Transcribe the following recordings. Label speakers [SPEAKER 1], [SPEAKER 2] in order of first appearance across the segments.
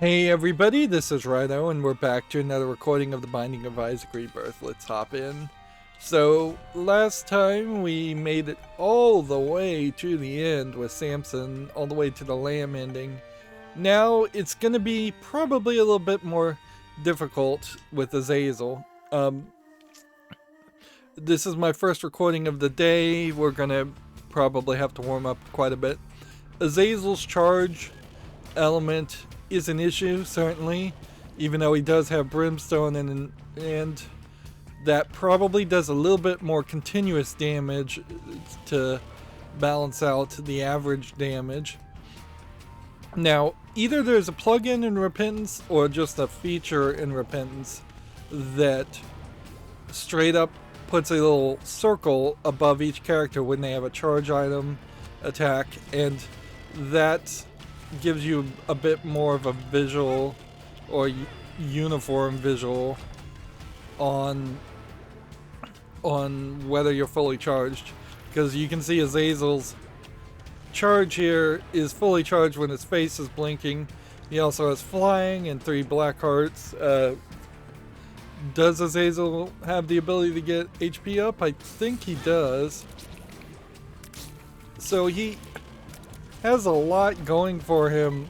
[SPEAKER 1] Hey everybody, this is Rydo, and we're back to another recording of The Binding of Isaac Rebirth. Let's hop in. So, last time we made it all the way to the end with Samson, all the way to the lamb ending. Now, it's going to be probably a little bit more difficult with Azazel. This is my first recording of the day. We're going to probably have to warm up quite a bit. Azazel's charge element is an issue, certainly, even though he does have brimstone, and that probably does a little bit more continuous damage to balance out the average damage. Now, either there's a plugin in Repentance or just a feature in Repentance that straight up puts a little circle above each character when they have a charge item attack, and that gives you a bit more of a visual or uniform visual on whether you're fully charged, because you can see Azazel's charge here is fully charged when his face is blinking. He also has flying and 3 black hearts. Does Azazel have the ability to get HP up? I think he does. So he has a lot going for him,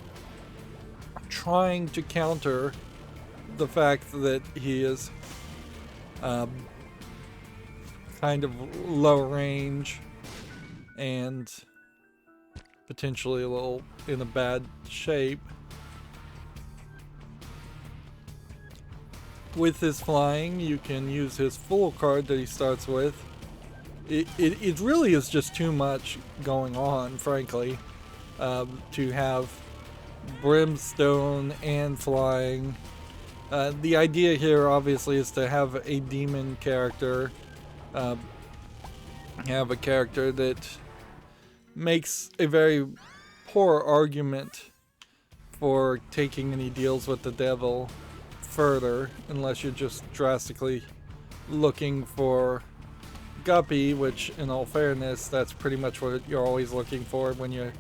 [SPEAKER 1] trying to counter the fact that he is kind of low range and potentially a little in a bad shape. With his flying, you can use his full card that he starts with. It really is just too much going on, frankly. To have brimstone and flying. The idea here obviously is to have a demon character, have a character that makes a very poor argument for taking any deals with the devil further, unless you're just drastically looking for Guppy, which in all fairness, that's pretty much what you're always looking for when you're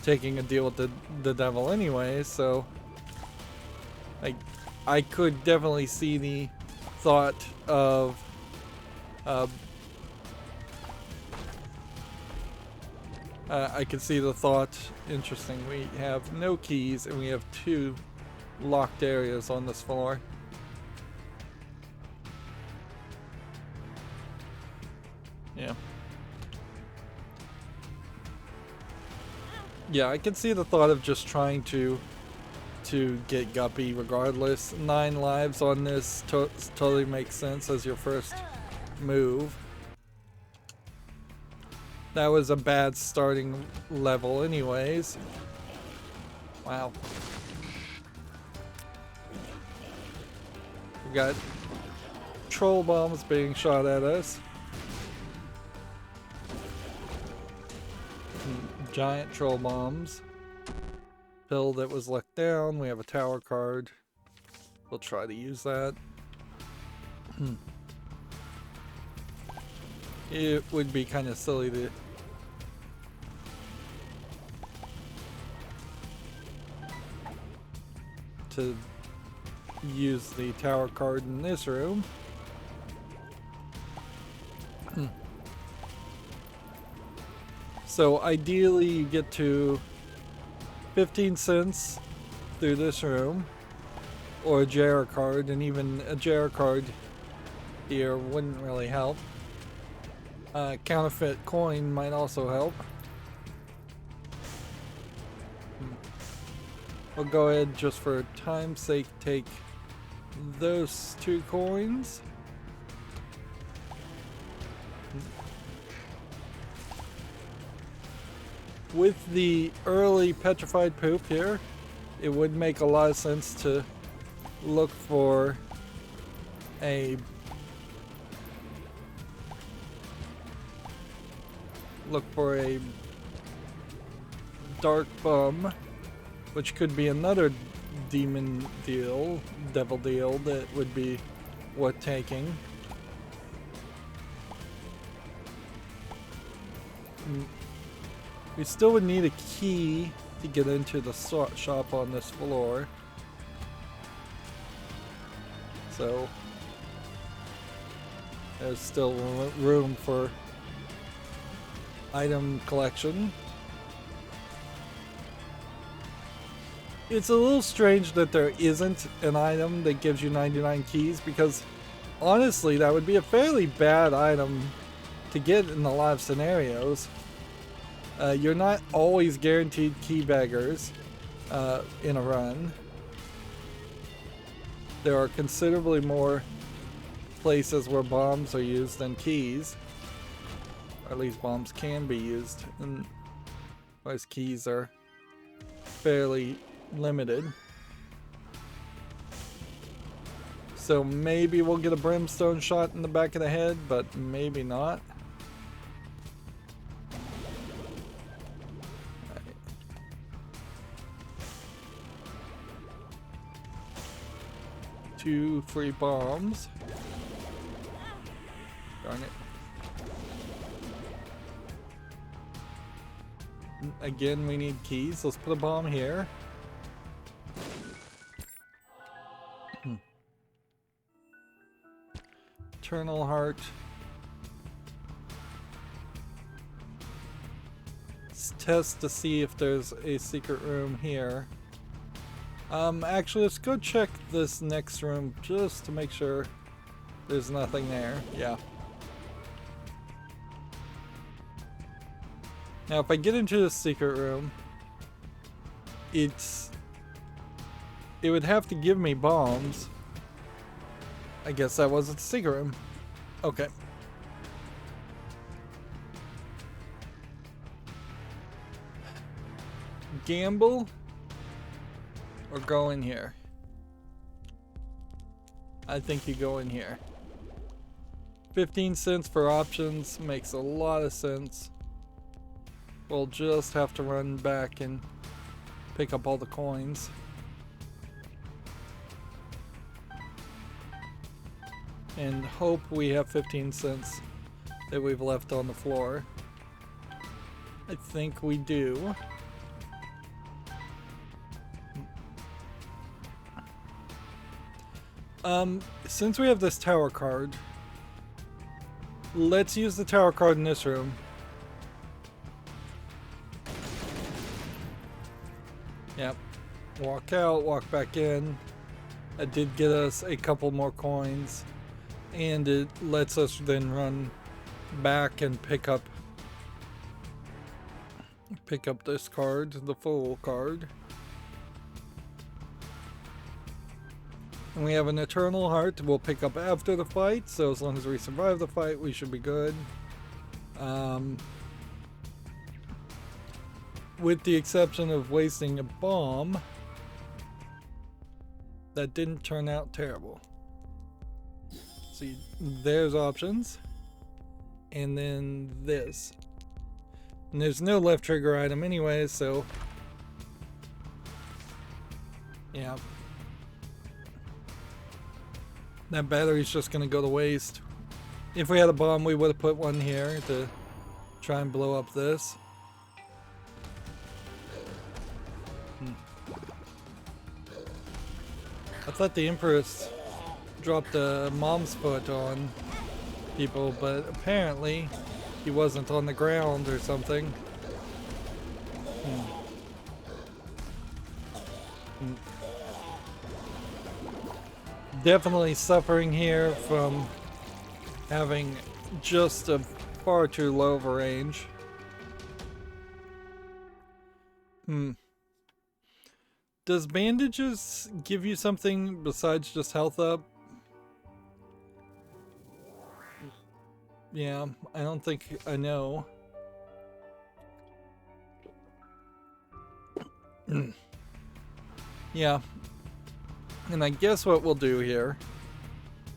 [SPEAKER 1] taking a deal with the devil anyway. So I could definitely see the thought of I could see the thought. Interesting, we have no keys and we have 2 locked areas on this floor. Yeah, I can see the thought of just trying to get Guppy regardless. 9 lives on this totally makes sense as your first move. That was a bad starting level anyways. Wow. We got troll bombs being shot at us. Giant troll bombs. Pill that was let down. We have a tower card. We'll try to use that. It would be kind of silly to use the tower card in this room. So ideally you get to 15 cents through this room, or a JR card, and even a JR card here wouldn't really help. Counterfeit coin might also help. We'll go ahead, just for time's sake, take those 2 coins. With the early petrified poop here, it would make a lot of sense to look for a dark bum, which could be another demon deal, devil deal, that would be worth taking. We still would need a key to get into the shop on this floor. So there's still room for item collection. It's a little strange that there isn't an item that gives you 99 keys, because honestly that would be a fairly bad item to get in a lot of scenarios. You're not always guaranteed key beggars in a run. There are considerably more places where bombs are used than keys. Or at least bombs can be used, and whereas keys are fairly limited. So maybe we'll get a brimstone shot in the back of the head, but maybe not. Right. 2 free bombs. Darn it. Again, we need keys. Let's put a bomb here. Eternal Heart. Let's test to see if there's a secret room here. Actually, let's go check this next room just to make sure there's nothing there. Yeah. Now, if I get into the secret room, it would have to give me bombs. I guess that wasn't the secret room. Okay. Gamble or go in here? I think you go in here. 15 cents for options makes a lot of sense. We'll just have to run back and pick up all the coins. And hope we have 15 cents that we've left on the floor. I think we do. Since we have this tower card, let's use the tower card in this room. Yep. Walk out, walk back in. It did get us a couple more coins. And it lets us then run back and pick up this card, the full card. And we have an Eternal Heart we'll pick up after the fight, so as long as we survive the fight, we should be good. With the exception of wasting a bomb, that didn't turn out terrible. See, there's options. And then this. And there's no left trigger item anyway, so yeah. That battery's just gonna go to waste. If we had a bomb, we would have put one here to try and blow up this. I thought the Empress dropped a mom's foot on people, but apparently he wasn't on the ground or something. Definitely suffering here from having just a far too low of a range. Does bandages give you something besides just health up? Yeah, I don't think I know. Yeah. And I guess what we'll do here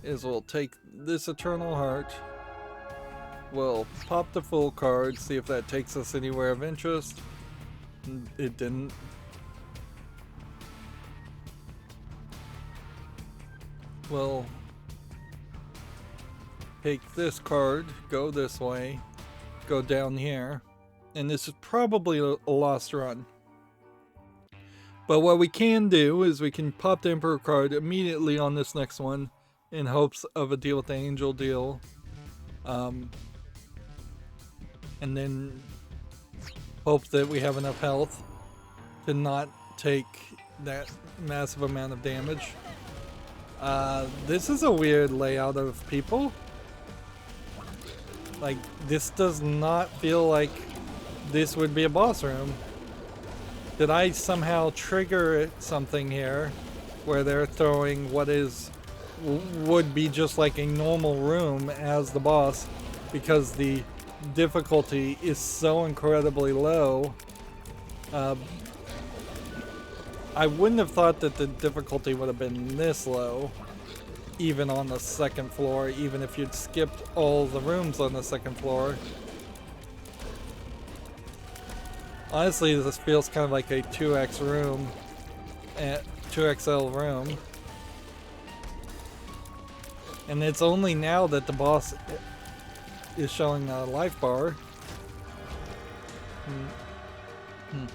[SPEAKER 1] is we'll take this Eternal Heart. We'll pop the full card, see if that takes us anywhere of interest. It didn't. We'll take this card, go this way, go down here, and this is probably a lost run. But what we can do is we can pop the Emperor card immediately on this next one, in hopes of a deal with the angel deal. And then hope that we have enough health to not take that massive amount of damage. This is a weird layout of people. Like, this does not feel like this would be a boss room. Did I somehow trigger something here where they're throwing what would be just like a normal room as the boss because the difficulty is so incredibly low? I wouldn't have thought that the difficulty would have been this low, even on the second floor, even if you'd skipped all the rooms on the second floor. Honestly, this feels kind of like a 2x room, 2XL room. And it's only now that the boss is showing a life bar. Let's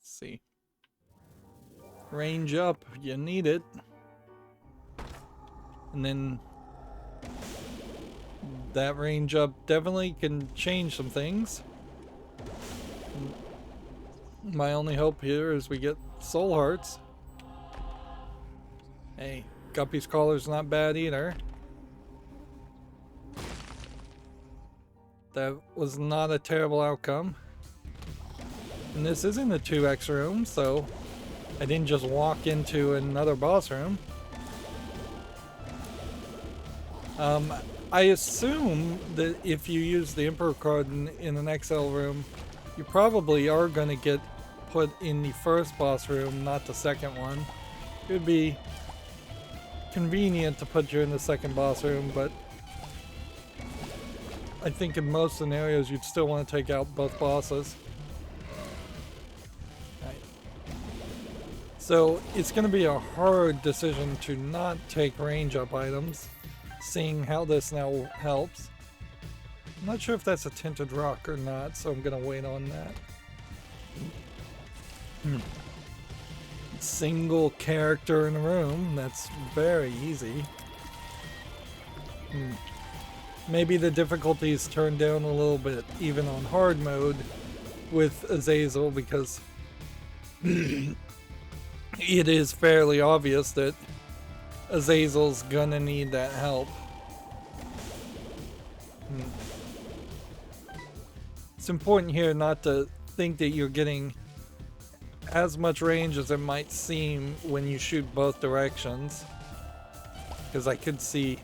[SPEAKER 1] see. Range up, you need it. And then that range up definitely can change some things. My only hope here is we get soul hearts. Hey, Guppy's collar's not bad either. That was not a terrible outcome. And this isn't a 2x room, so I didn't just walk into another boss room. I assume that if you use the Emperor card in an XL room, you probably are going to get put in the first boss room, not the second one. It would be convenient to put you in the second boss room, but I think in most scenarios you'd still want to take out both bosses. Right. So it's going to be a hard decision to not take range up items, seeing how this now helps. I'm not sure if that's a tinted rock or not, so I'm going to wait on that. Single character in a room, that's very easy. Maybe the difficulty is turned down a little bit, even on hard mode with Azazel, because it is fairly obvious that Azazel's gonna need that help. It's important here not to think that you're getting as much range as it might seem when you shoot both directions, because I could see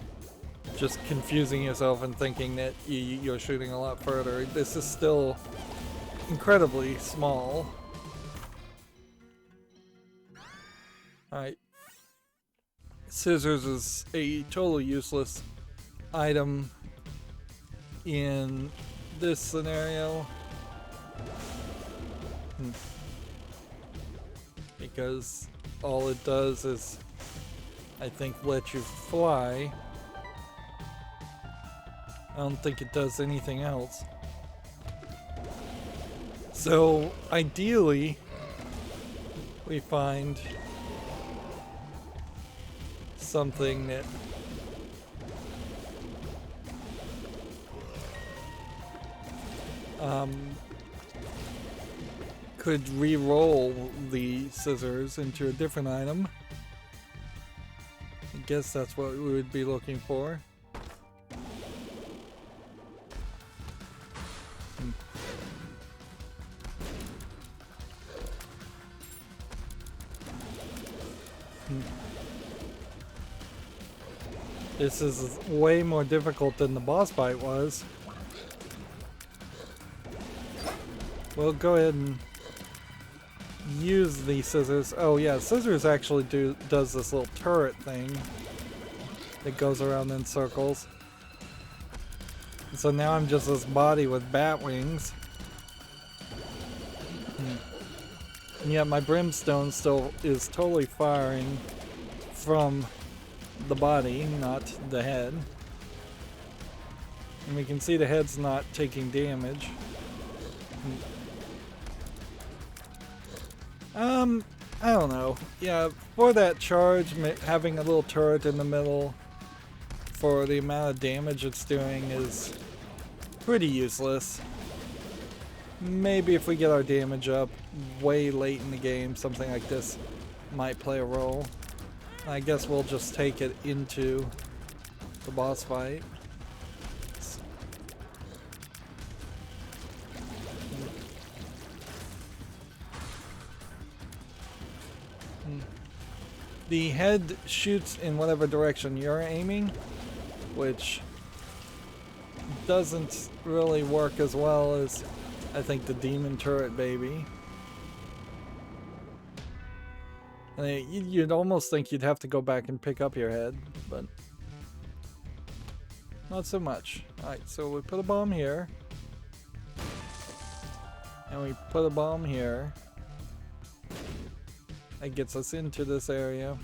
[SPEAKER 1] just confusing yourself and thinking that you're shooting a lot further. This is still incredibly small. Alright. Scissors is a totally useless item in this scenario. Because all it does is, I think, let you fly. I don't think it does anything else. So, ideally, we find something that could re-roll the scissors into a different item. I guess that's what we would be looking for. This is way more difficult than the boss fight was. We'll go ahead and use the scissors. Oh yeah, scissors actually does this little turret thing that goes around in circles. So now I'm just this body with bat wings. And yet my brimstone still is totally firing from the body, not the head. And we can see the head's not taking damage. I don't know. Yeah, for that charge, having a little turret in the middle for the amount of damage it's doing is pretty useless. Maybe if we get our damage up way late in the game, something like this might play a role. I guess we'll just take it into the boss fight. The head shoots in whatever direction you're aiming, which doesn't really work as well as I think the demon turret baby. And you'd almost think you'd have to go back and pick up your head, but not so much. Alright, so we put a bomb here. And we put a bomb here. That gets us into this area.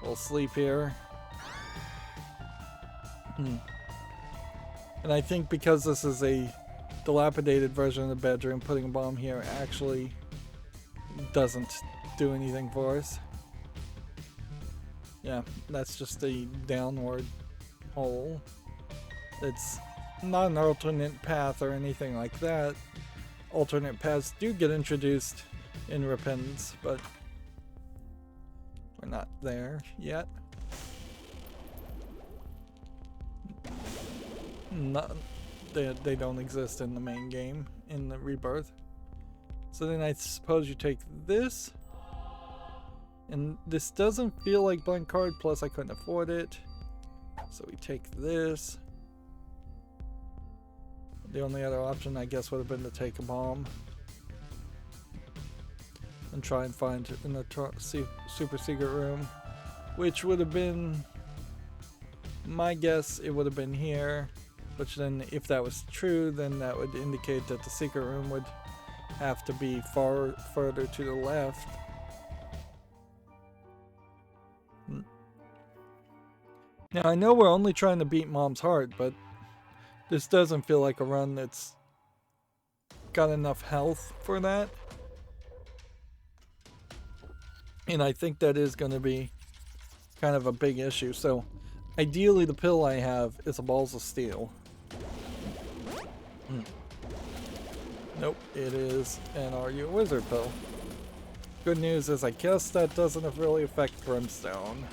[SPEAKER 1] We'll sleep here. And I think because this is a dilapidated version of the bedroom, putting a bomb here actually doesn't do anything for us. Yeah, that's just a downward hole. It's not an alternate path or anything like that. Alternate paths do get introduced in Repentance, but we're not there yet. They don't exist in the main game, in the Rebirth. So then I suppose you take this, and this doesn't feel like blank card, plus I couldn't afford it. So we take this. The only other option I guess would have been to take a bomb and try and find it in the super secret room, which would have been, my guess, it would have been here. Which then, if that was true, then that would indicate that the secret room would have to be further to the left. Now I know we're only trying to beat Mom's heart, but this doesn't feel like a run that's got enough health for that. And I think that is going to be kind of a big issue. So ideally the pill I have is a balls of steel. Nope, it is an Are You a Wizard pill. Good news is I guess that doesn't really affect Brimstone.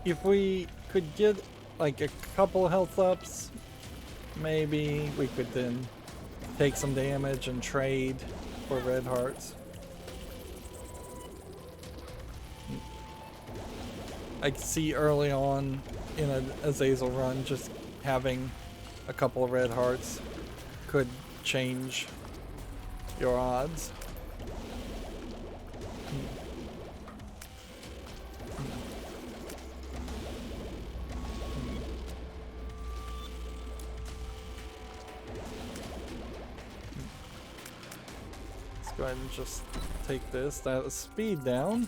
[SPEAKER 1] If we could get like a couple health ups, maybe we could then take some damage and trade for red hearts. I could see early on in an Azazel run just having a couple of red hearts could change your odds. Go ahead and just take this. That was speed down.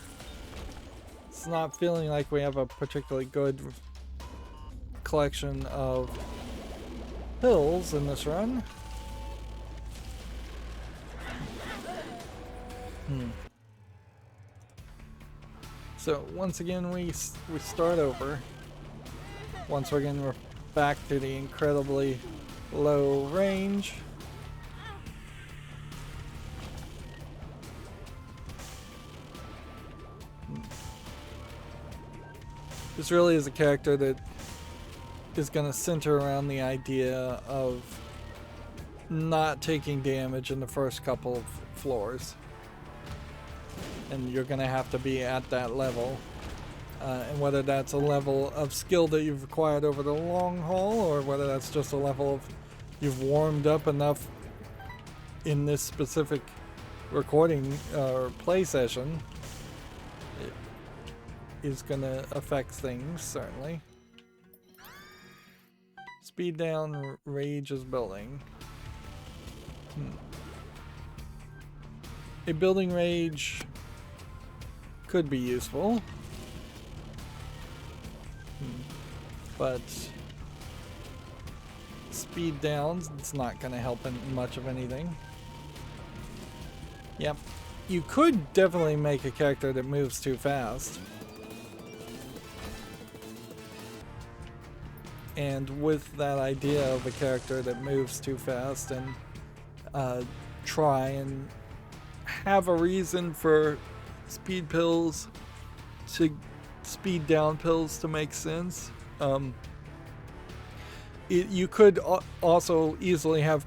[SPEAKER 1] It's not feeling like we have a particularly good collection of pills in this run. So once again we start over. Once again we're back to the incredibly low range. This really is a character that is going to center around the idea of not taking damage in the first couple of floors. And you're going to have to be at that level. And whether that's a level of skill that you've acquired over the long haul, or whether that's just a level of you've warmed up enough in this specific recording or play session, is going to affect things, certainly. Speed down, rage is building. A building rage could be useful. But speed downs, it's not going to help in much of anything. Yep. You could definitely make a character that moves too fast. And with that idea of a character that moves too fast, and try and have a reason for speed pills to speed down pills to make sense. You could also easily have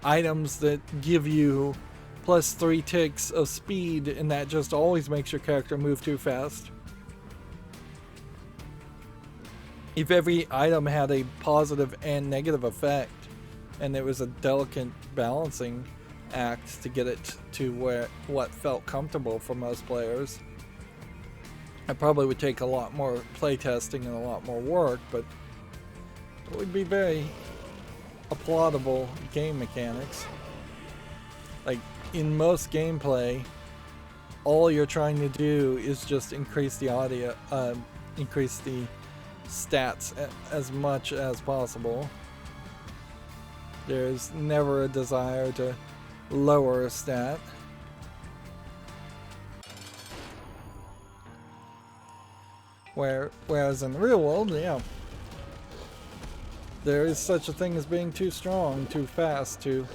[SPEAKER 1] items that give you +3 ticks of speed, and that just always makes your character move too fast. If every item had a positive and negative effect, and it was a delicate balancing act to get it to what felt comfortable for most players, it probably would take a lot more playtesting and a lot more work, but it would be very applaudable game mechanics. Like, in most gameplay, all you're trying to do is just increase the increase the stats as much as possible. There's never a desire to lower a stat. Whereas in the real world, yeah, there is such a thing as being too strong, too fast, too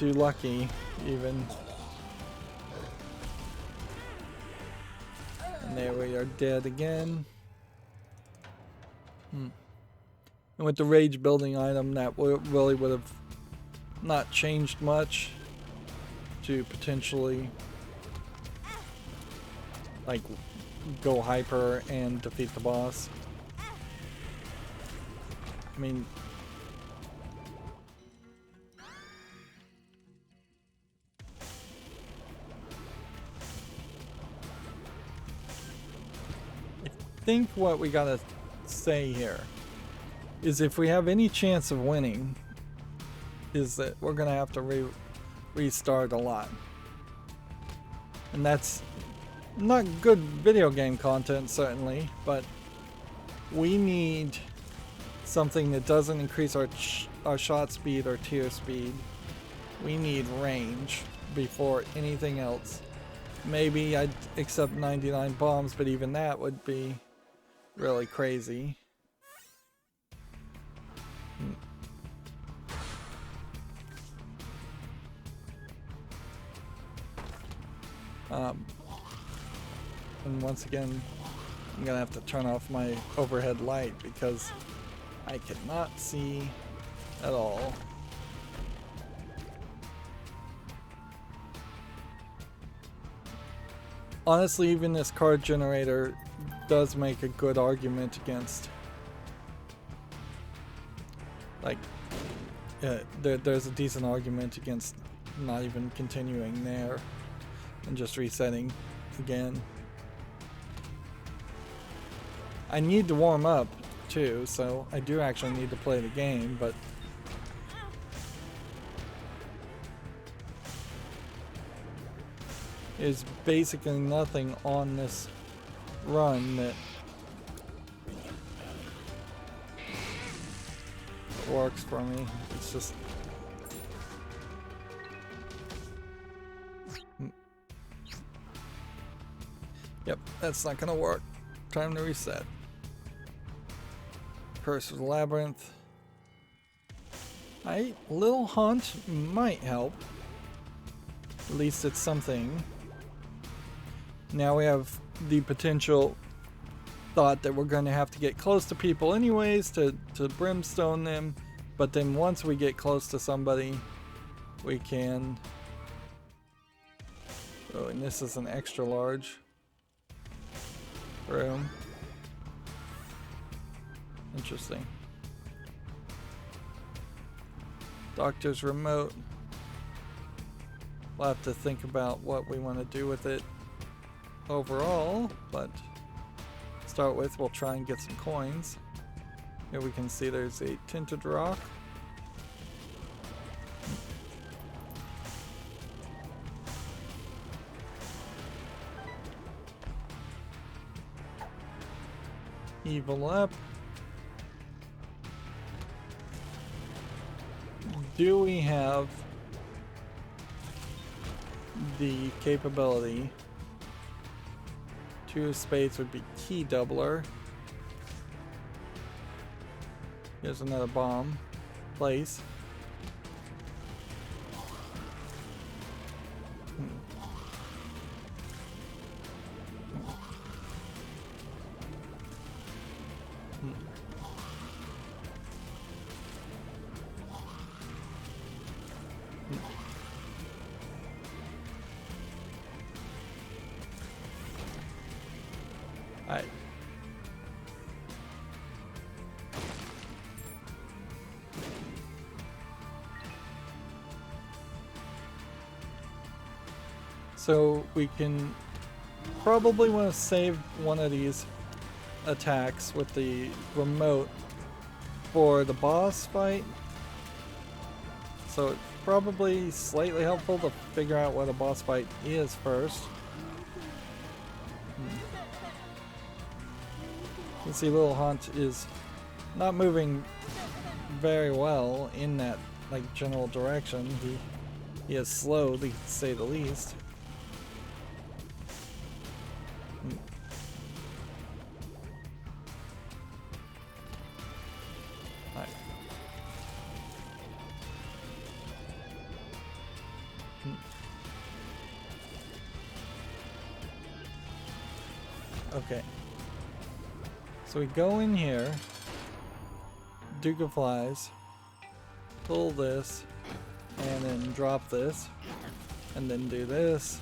[SPEAKER 1] lucky, even. And there we are, dead again. And with the rage building item, that really would have not changed much to potentially like go hyper and defeat the boss. I mean, I think what we gotta say here is if we have any chance of winning, is that we're gonna have to restart a lot. And that's not good video game content, certainly, but we need something that doesn't increase our shot speed or tier speed. We need range before anything else. Maybe I'd accept 99 bombs, but even that would be really crazy. And once again, I'm gonna have to turn off my overhead light because I cannot see at all. Honestly, even this card generator does make a good argument against, like, there's a decent argument against not even continuing there and just resetting again. I need to warm up too, so I do actually need to play the game, but there's basically nothing on this run that works for me. It's just yep, that's not gonna work. Time to reset. Curse of the Labyrinth. Little Hunt might help. At least it's something. Now we have the potential thought that we're going to have to get close to people anyways to brimstone them, but then once we get close to somebody, we can... Oh, and this is an extra large room. Interesting. Doctor's remote. We'll have to think about what we want to do with it overall, but to start with, we'll try and get some coins. Here we can see there's a tinted rock. Evil up. Do we have the capability? 2 of spades would be key doubler. Here's another bomb. Place. Alright. So we can probably want to save one of these attacks with the remote for the boss fight. So it's probably slightly helpful to figure out what a boss fight is first. You can see Little Haunt is not moving very well in that like general direction. He is slow, to say the least. Right. Okay. So we go in here, Duke of Flies, pull this, and then drop this, and then do this,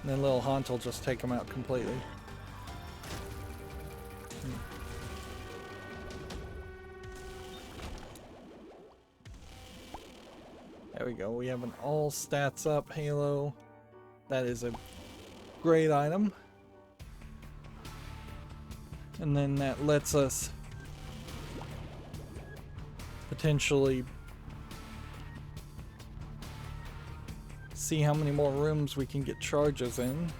[SPEAKER 1] and then Little Haunt will just take him out completely. There we go, we have an all stats up Halo. That is a great item. And then that lets us potentially see how many more rooms we can get charges in.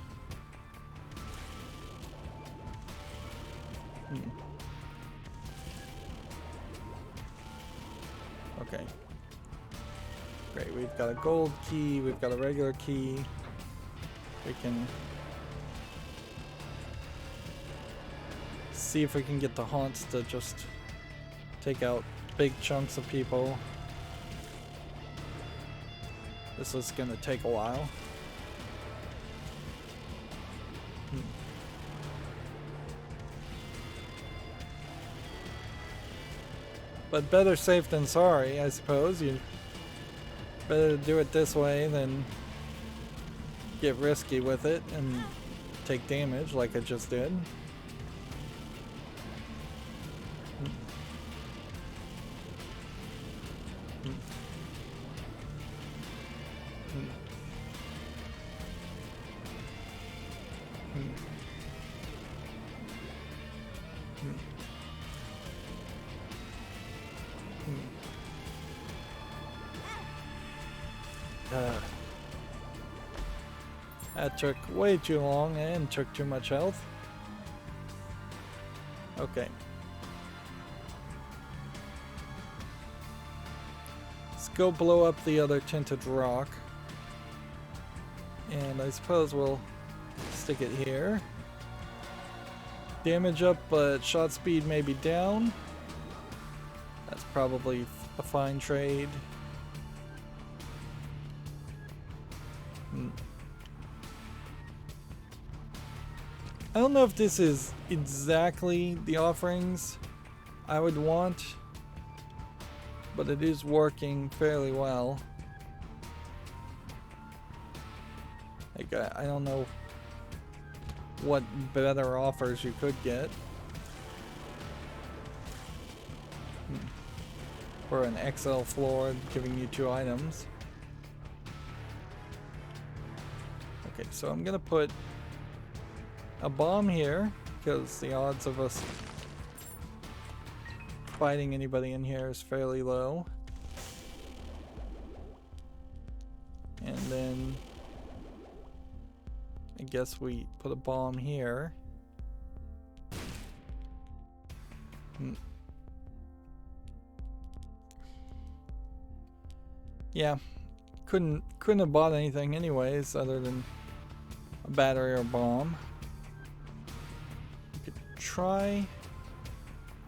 [SPEAKER 1] Okay. Great, we've got a gold key, we've got a regular key. We can see if we can get the haunts to just take out big chunks of people. This is gonna take a while. But better safe than sorry, I suppose. You better do it this way than get risky with it and take damage like I just did. That took way too long and took too much health. Okay. Let's go blow up the other tinted rock. And I suppose we'll stick it here. Damage up, but shot speed may be down. That's probably a fine trade. I don't know if this is exactly the offerings I would want, but it is working fairly well. Like, I don't know what better offers you could get for an XL floor giving you 2 items. Okay, so I'm gonna put a bomb here because the odds of us fighting anybody in here is fairly low. And then I guess we put a bomb here. Hmm. Yeah, couldn't have bought anything anyways other than a battery or a bomb. We could try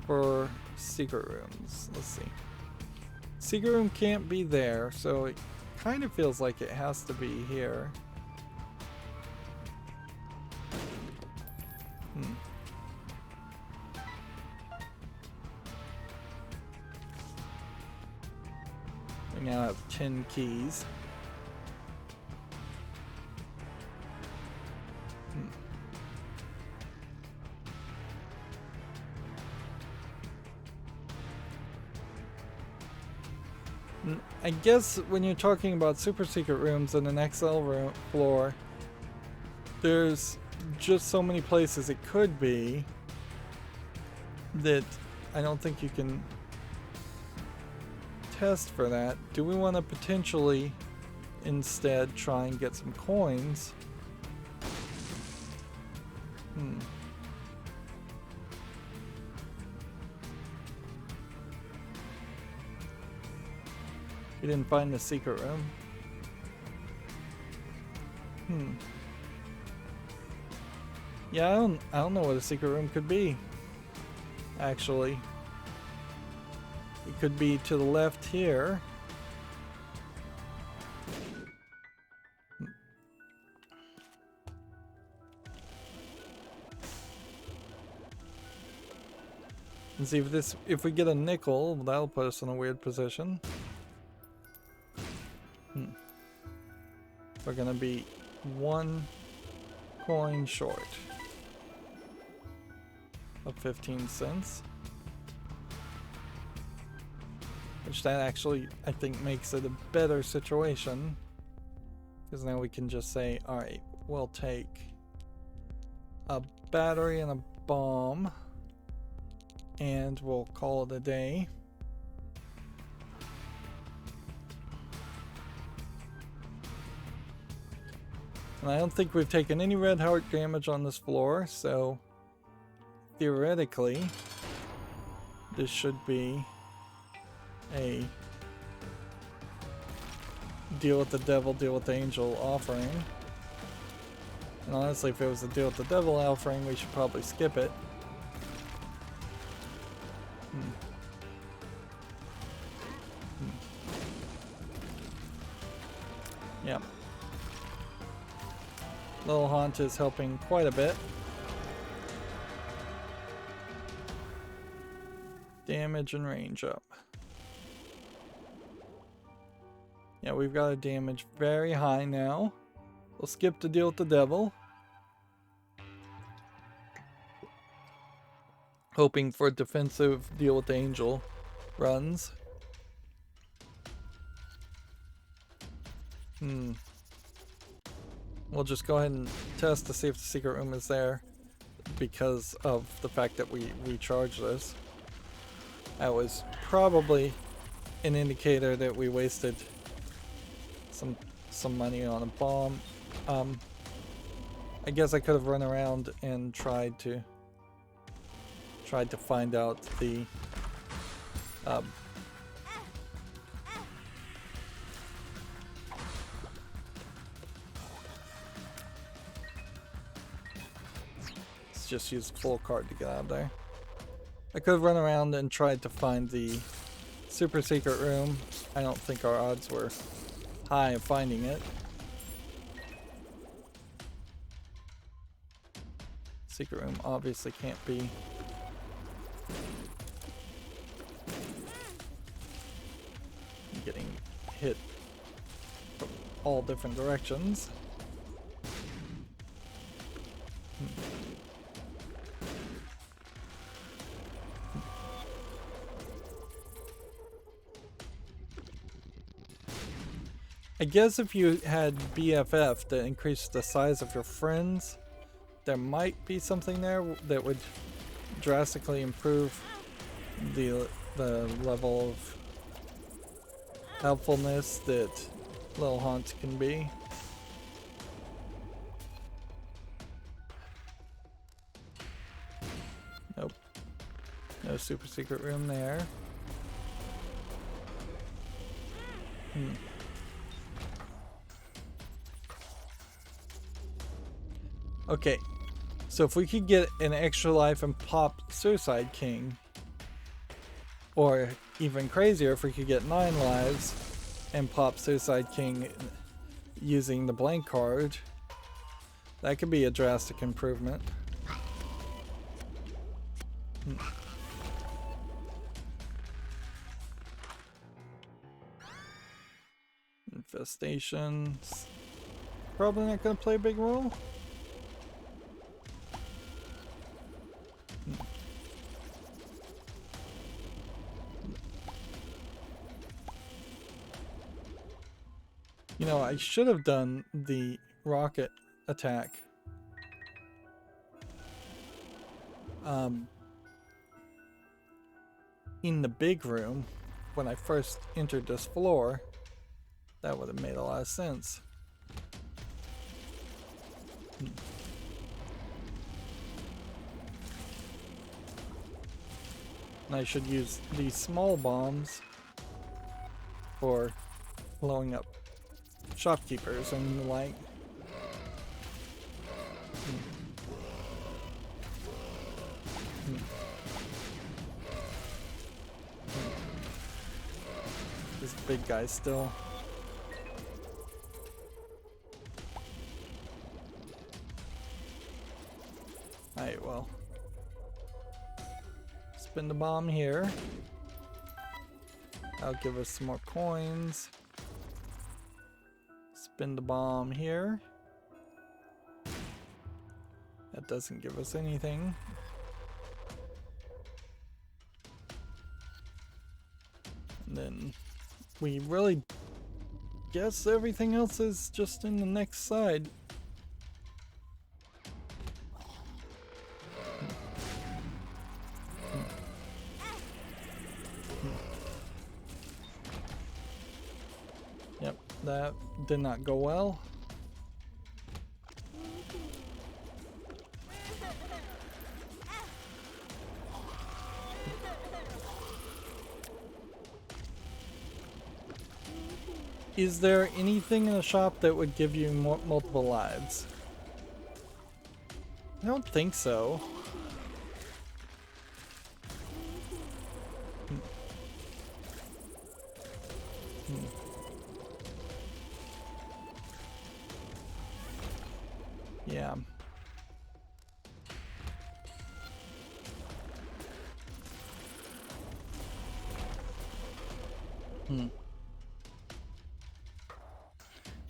[SPEAKER 1] for secret rooms. Let's see. Secret room can't be there, so it kind of feels like it has to be here. We now have 10 keys. I guess when you're talking about super secret rooms in an XL floor, there's just so many places it could be that I don't think you can test for that. Do we want to potentially instead try and get some coins? We didn't find the secret room. Yeah, I don't know what a secret room could be. Actually, it could be to the left here. And see if we get a nickel, that'll put us in a weird position. We're gonna be 1 coin short of 15 cents. Which that actually, I think, makes it a better situation. Because now we can just say, alright, we'll take a battery and a bomb. And we'll call it a day. And I don't think we've taken any red heart damage on this floor, so theoretically, this should be a deal with the devil, deal with the angel offering. And honestly, if it was a deal with the devil offering, we should probably skip it. Yeah. Little Haunt is helping quite a bit. Damage and range up. Yeah, we've got a damage very high now. We'll skip to deal with the devil. Hoping for defensive deal with the angel runs. We'll just go ahead and test to see if the secret room is there because of the fact that we recharged this. That was probably an indicator that we wasted some money on a bomb. I guess I could have run around and tried to find out the let's just use the full card to get out of there. I could have run around and tried to find the super secret room. I don't think our odds were high of finding it. Secret room obviously can't be. I'm getting hit from all different directions. I guess if you had BFF that increased the size of your friends, there might be something there that would drastically improve the level of helpfulness that Little Haunts can be. Nope. No super secret room there. Okay, so if we could get an extra life and pop Suicide King, or even crazier, if we could get 9 lives and pop Suicide King using the blank card, that could be a drastic improvement. Infestations. Probably not going to play a big role. You know, I should have done the rocket attack. In the big room, when I first entered this floor, that would have made a lot of sense. And I should use these small bombs for blowing up shopkeepers and the like. This big guy still. Alright, well. Spin the bomb here. That'll give us some more coins. Spin the bomb here. That doesn't give us anything. And then we really guess everything else is just in the next side. Yep, that did not go well. Is there anything in the shop that would give you multiple lives? I don't think so. Yeah.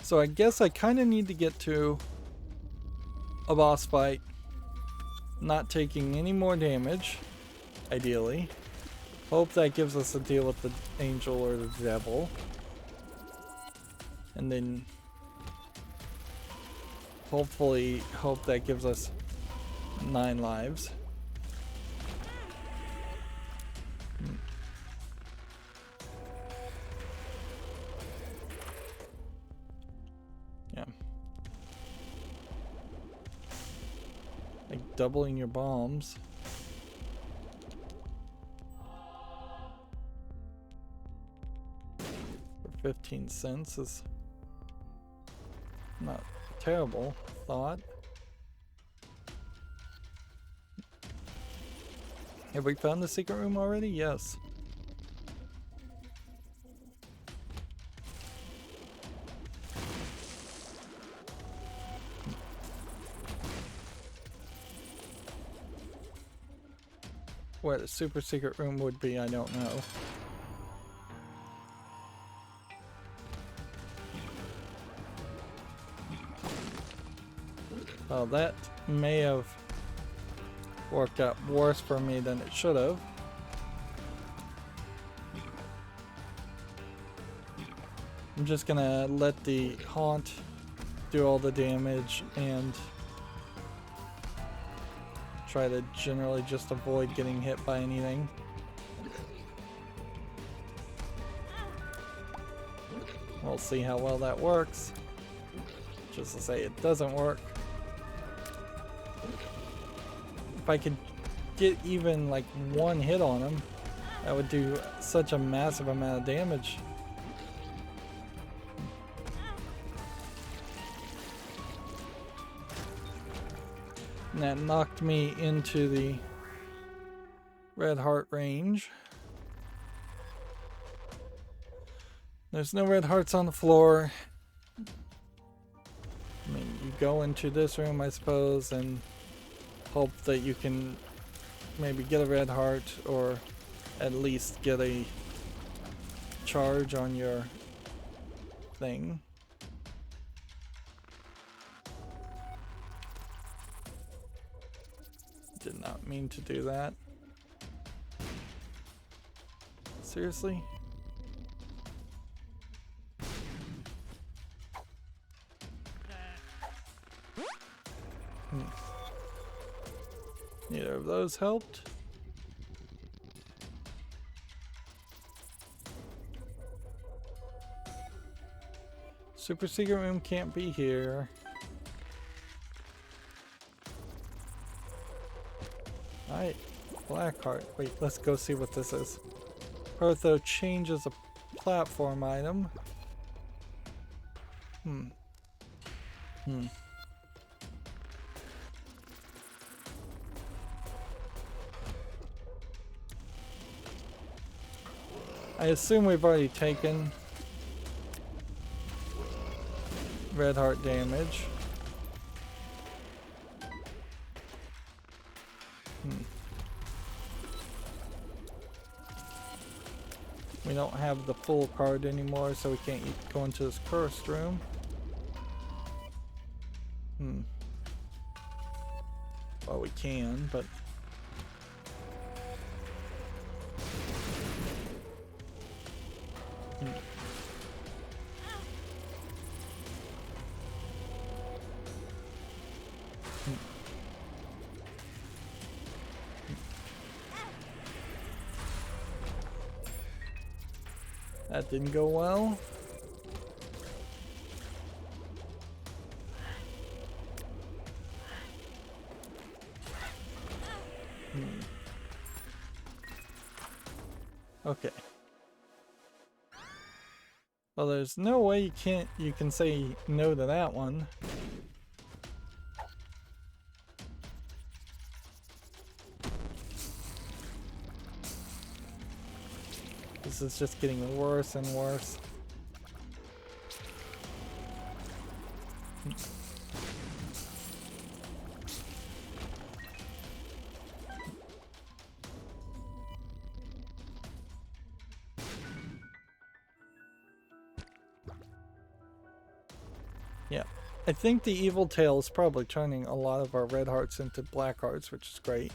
[SPEAKER 1] So I guess I kind of need to get to a boss fight, not taking any more damage, ideally. Hope that gives us a deal with the angel or the devil. And then hopefully hope that gives us 9 lives. Yeah. Like doubling your bombs. For 15 cents is not a terrible thought. Have we found the secret room already? Yes. Where the super secret room would be, I don't know. Well, that may have worked out worse for me than it should have. I'm just gonna let the haunt do all the damage and try to generally just avoid getting hit by anything. We'll see how well that works. Just to say it doesn't work. If I could get even like one hit on him, that would do such a massive amount of damage. And that knocked me into the red heart range. There's no red hearts on the floor. I mean, you go into this room, I suppose, and hope that you can maybe get a red heart or at least get a charge on your thing. Did not mean to do that. Seriously? Neither of those helped. Super secret room can't be here. Alright, Blackheart. Wait, let's go see what this is. Pertho changes a platform item. I assume we've already taken red heart damage. We don't have the full card anymore, so we can't go into this cursed room. Well, we can, but... That didn't go well. Okay. Well, there's no way you can say no to that one. This is just getting worse and worse. Yeah, I think the evil tail is probably turning a lot of our red hearts into black hearts, which is great.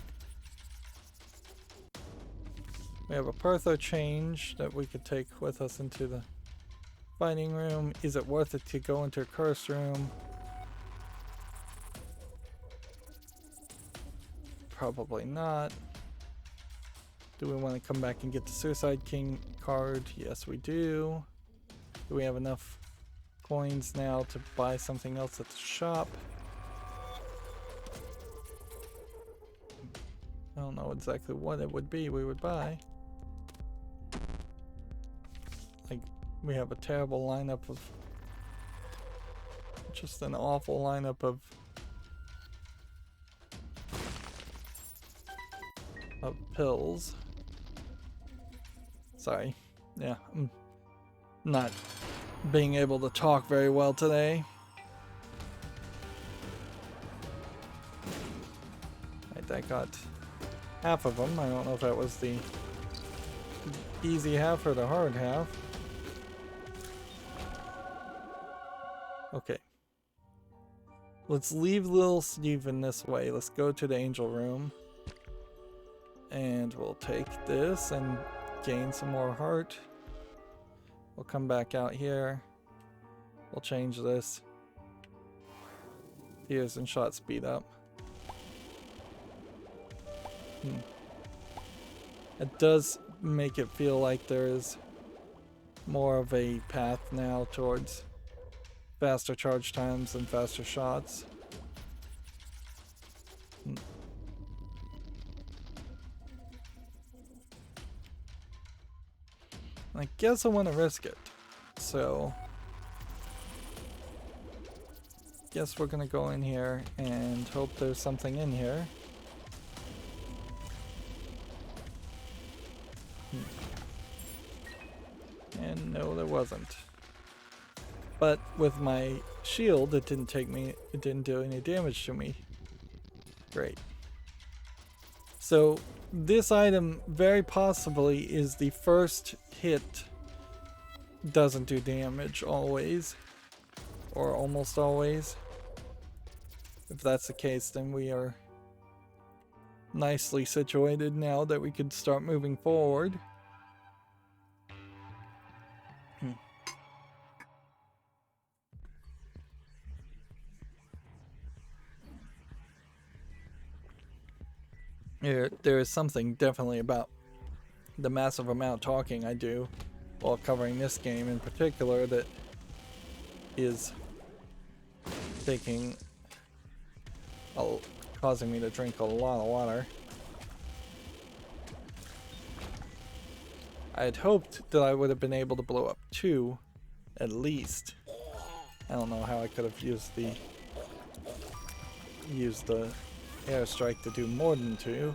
[SPEAKER 1] We have a Pertho change that we could take with us into the fighting room. Is it worth it to go into a curse room? Probably not. Do we want to come back and get the Suicide King card? Yes, we do. Do we have enough coins now to buy something else at the shop? I don't know exactly what it would be we would buy. Like, we have a terrible lineup of... just an awful lineup of pills. Sorry. Yeah, I'm not being able to talk very well today. Right, that got half of them. I don't know if that was the easy half or the hard half. Okay. Let's leave little Steven this way. Let's go to the angel room. And we'll take this and gain some more heart. We'll come back out here. We'll change this. Here's and shot speed up. It does make it feel like there is more of a path now towards faster charge times and faster shots. I guess I want to risk it. So, guess we're gonna go in here and hope there's something in here. And no, there wasn't. But with my shield, it didn't do any damage to me. Great. So this item very possibly is the first hit doesn't do damage always, or almost always. If that's the case, then we are nicely situated now that we could start moving forward. There is something definitely about the massive amount of talking I do while covering this game in particular that is causing me to drink a lot of water. I had hoped that I would have been able to blow up 2 at least. I don't know how I could have used the airstrike to do more than 2.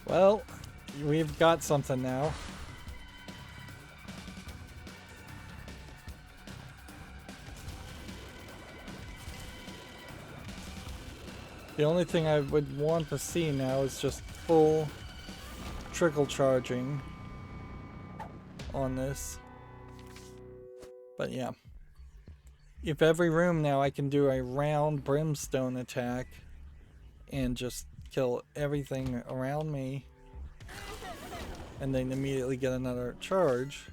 [SPEAKER 1] Well, we've got something now. The only thing I would want to see now is just full trickle charging on this. But yeah. If every room now I can do a round brimstone attack and just kill everything around me and then immediately get another charge,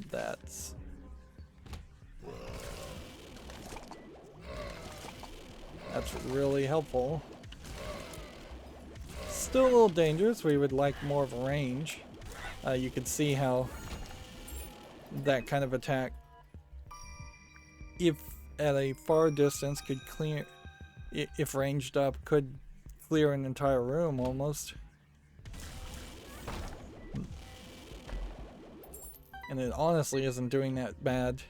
[SPEAKER 1] that's really helpful. Still a little dangerous. We would like more of a range. You can see how that kind of attack, if at a far distance, could clear, if ranged up, could clear an entire room almost. And it honestly isn't doing that bad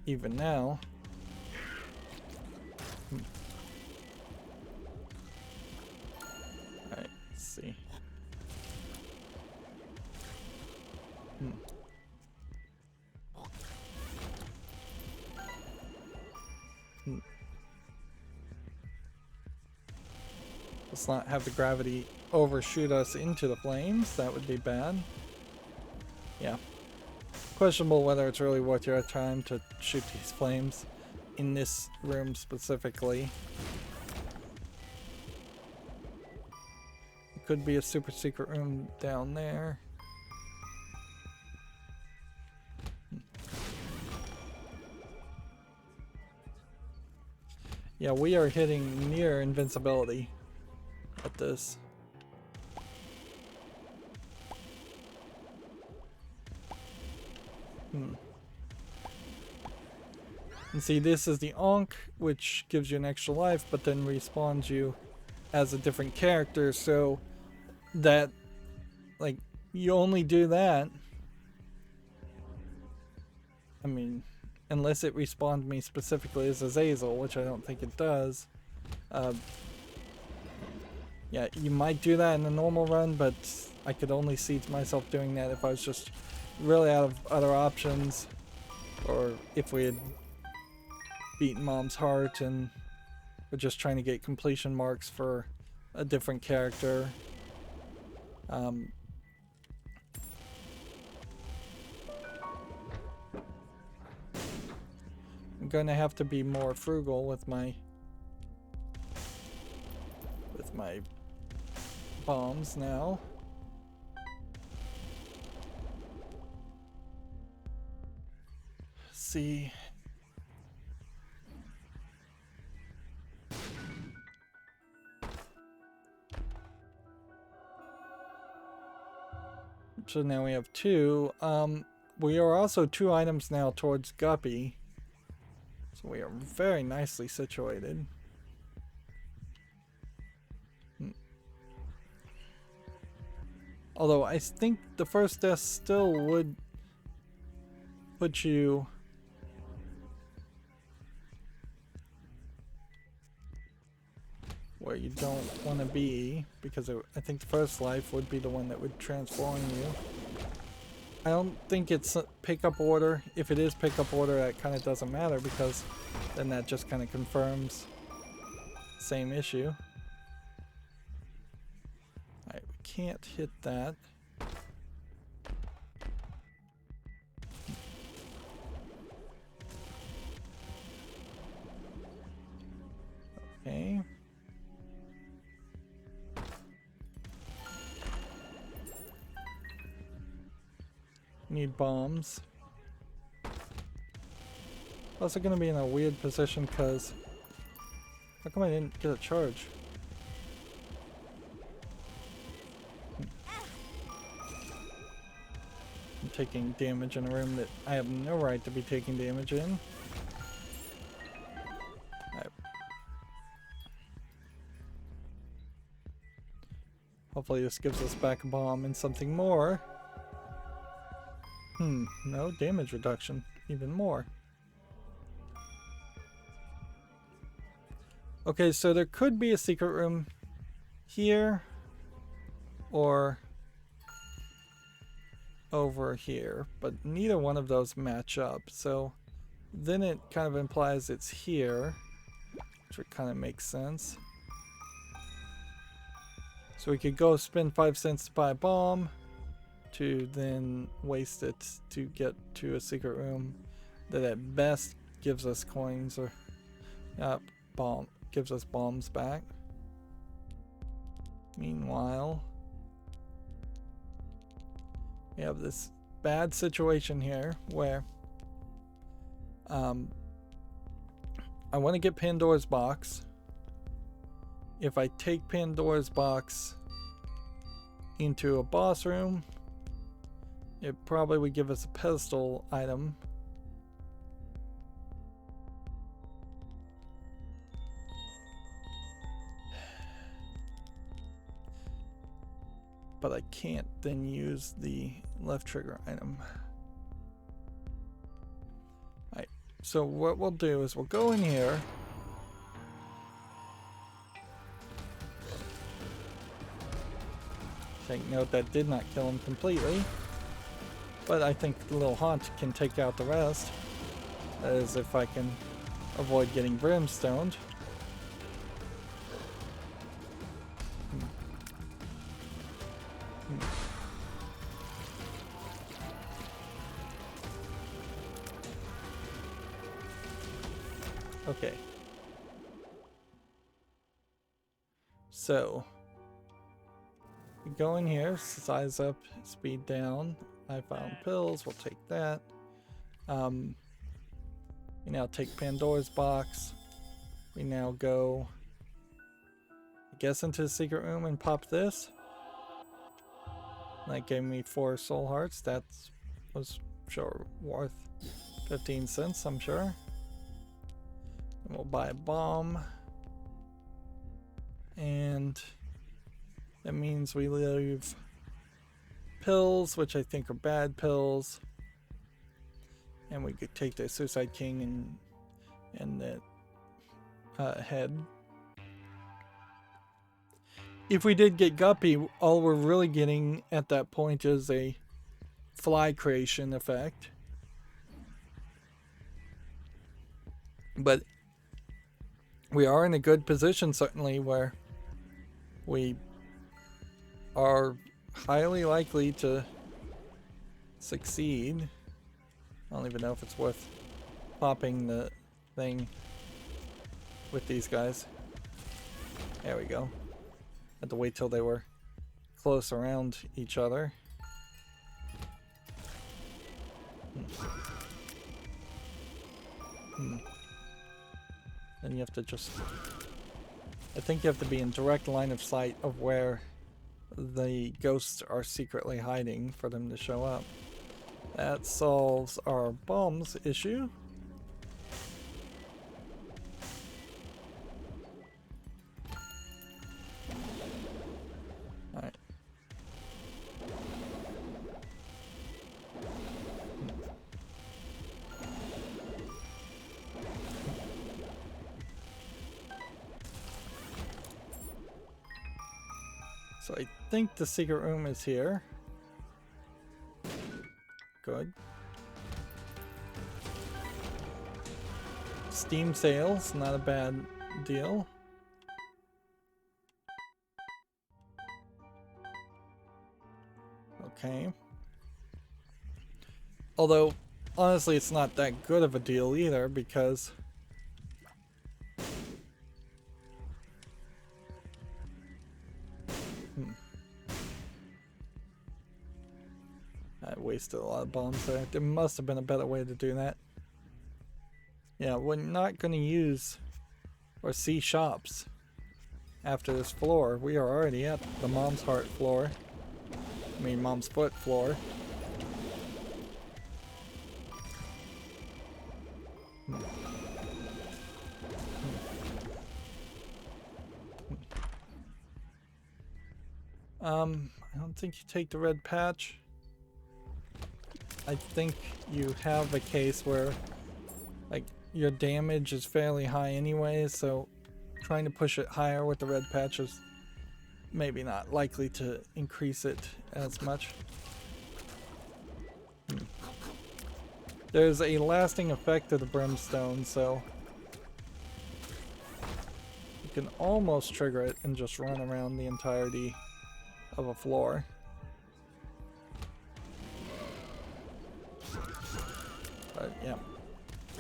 [SPEAKER 1] even now. Alright, let's see. Let's not have the gravity overshoot us into the flames. That would be bad. Yeah. Questionable whether it's really worth your time to shoot these flames in this room specifically. It could be a super secret room down there. Yeah, we are hitting near invincibility at this. And see, this is the Ankh, which gives you an extra life, but then respawns you as a different character, so that, like, you only do that. I mean, unless it respawned me specifically as Azazel, which I don't think it does. Yeah, you might do that in a normal run, but I could only see myself doing that if I was just really out of other options, or if we had beaten Mom's Heart and we're just trying to get completion marks for a different character. I'm going to have to be more frugal with my bombs now. See. So now we have 2. We are also 2 items now towards Guppy. So we are very nicely situated. Although I think the first death still would put you where you don't want to be, because I think the first life would be the one that would transform you. I don't think it's pickup order. If it is pickup order, that kind of doesn't matter, because then that just kind of confirms same issue. Alright, we can't hit that. Okay. Need bombs. Also gonna be in a weird position because how come I didn't get a charge? I'm taking damage in a room that I have no right to be taking damage in. Right. Hopefully this gives us back a bomb and something more. No damage reduction, even more. Okay, so there could be a secret room here or over here, but neither one of those match up. So then it kind of implies it's here, which would kind of make sense. So we could go spend 5 cents to buy a bomb, to then waste it to get to a secret room that at best gives us coins or gives us bombs back. Meanwhile, we have this bad situation here where I want to get Pandora's box. If I take Pandora's box into a boss room, it probably would give us a pedestal item. But I can't then use the left trigger item. Alright, so what we'll do is we'll go in here. Take note that did not kill him completely. But I think the little haunt can take out the rest. That is, if I can avoid getting brimstoned. Okay. So we go in here, size up, speed down. I found pills, we'll take that. We now take Pandora's box. We now go, I guess, into the secret room and pop this. That gave me 4 soul hearts. That was sure worth 15 cents, I'm sure. And we'll buy a bomb. And that means we leave pills, which I think are bad pills. And we could take the Suicide King and that head. If we did get Guppy, all we're really getting at that point is a fly creation effect. But we are in a good position, certainly, where we are highly likely to succeed. I don't even know if it's worth popping the thing with these guys. There we go. Had to wait till they were close around each other. Then you have to just... I think you have to be in direct line of sight of where the ghosts are secretly hiding for them to show up. That solves our bombs issue. Alright. So I think the secret room is here. Good. Steam sales, not a bad deal. Okay. Although, honestly, it's not that good of a deal either, because I wasted a lot of bombs there. There must have been a better way to do that. Yeah, we're not going to use or see shops after this floor. We are already at the Mom's Heart floor. I mean, Mom's Foot floor. I don't think you take the red patch. I think you have a case where, like, your damage is fairly high anyway, so trying to push it higher with the red patch is maybe not likely to increase it as much. There's a lasting effect of the brimstone, so you can almost trigger it and just run around the entirety of a floor. But yeah,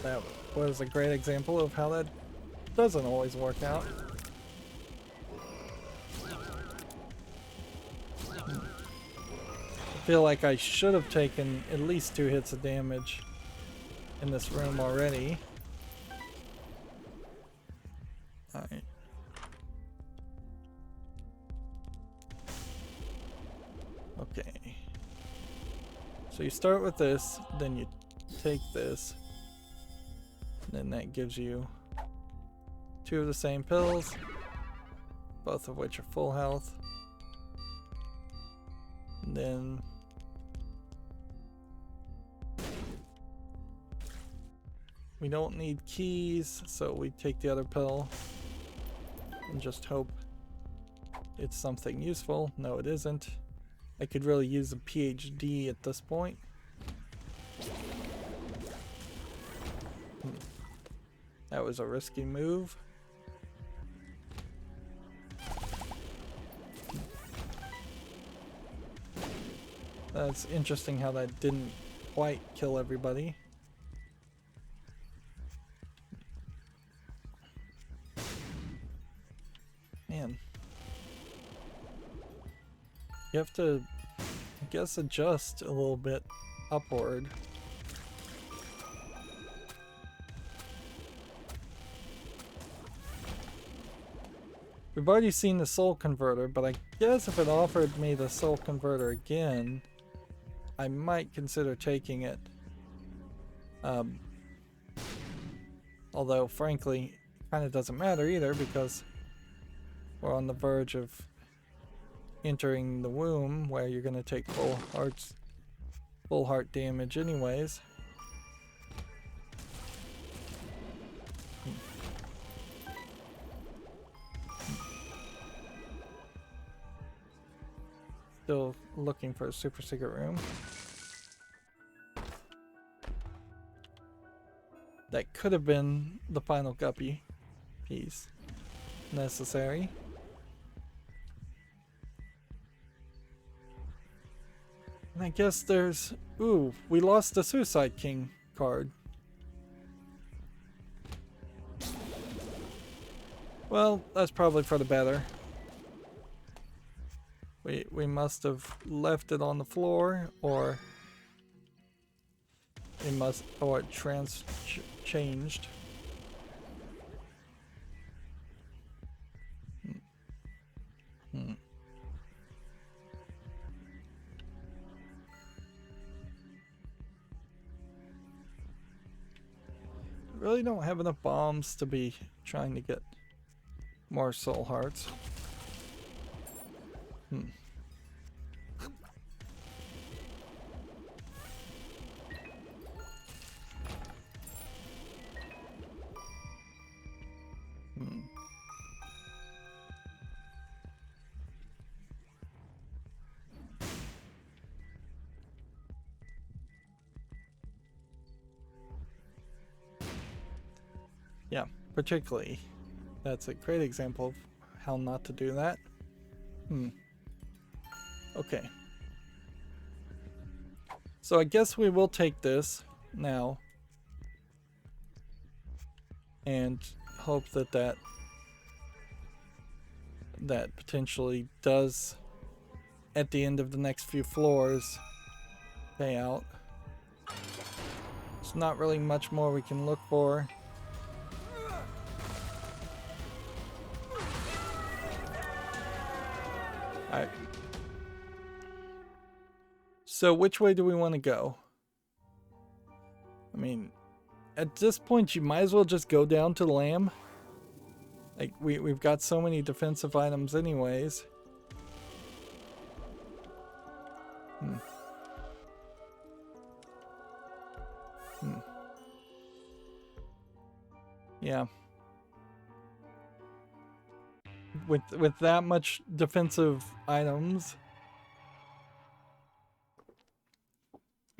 [SPEAKER 1] that was a great example of how that doesn't always work out. I feel like I should have taken at least 2 hits of damage in this room already. Alright. Okay. So you start with this, then you take this, and then that gives you 2 of the same pills, both of which are full health. And then we don't need keys, so we take the other pill and just hope it's something useful. No, it isn't. I could really use a PhD at this point. That was a risky move. That's interesting how that didn't quite kill everybody. Man. You have to, I guess, adjust a little bit upward. We've already seen the soul converter, but I guess if it offered me the soul converter again, I might consider taking it. Although, frankly, it kind of doesn't matter either, because we're on the verge of entering the womb, where you're going to take full heart damage anyways. Still looking for a super secret room. That could have been the final guppy piece necessary. And I guess there's... Ooh, we lost the Suicide King card. Well, that's probably for the better. We must have left it on the floor, or it must, or it changed. really don't have enough bombs to be trying to get more soul hearts. Hmm. Hmm. Yeah, particularly. That's a great example of how not to do that. Hmm. Okay. So I guess we will take this now and hope that that potentially does, at the end of the next few floors, pay out. There's not really much more we can look for. Alright. So which way do we want to go? I mean, at this point you might as well just go down to the lamb. Like, we've got so many defensive items anyways. Hmm. Hmm. Yeah. With that much defensive items,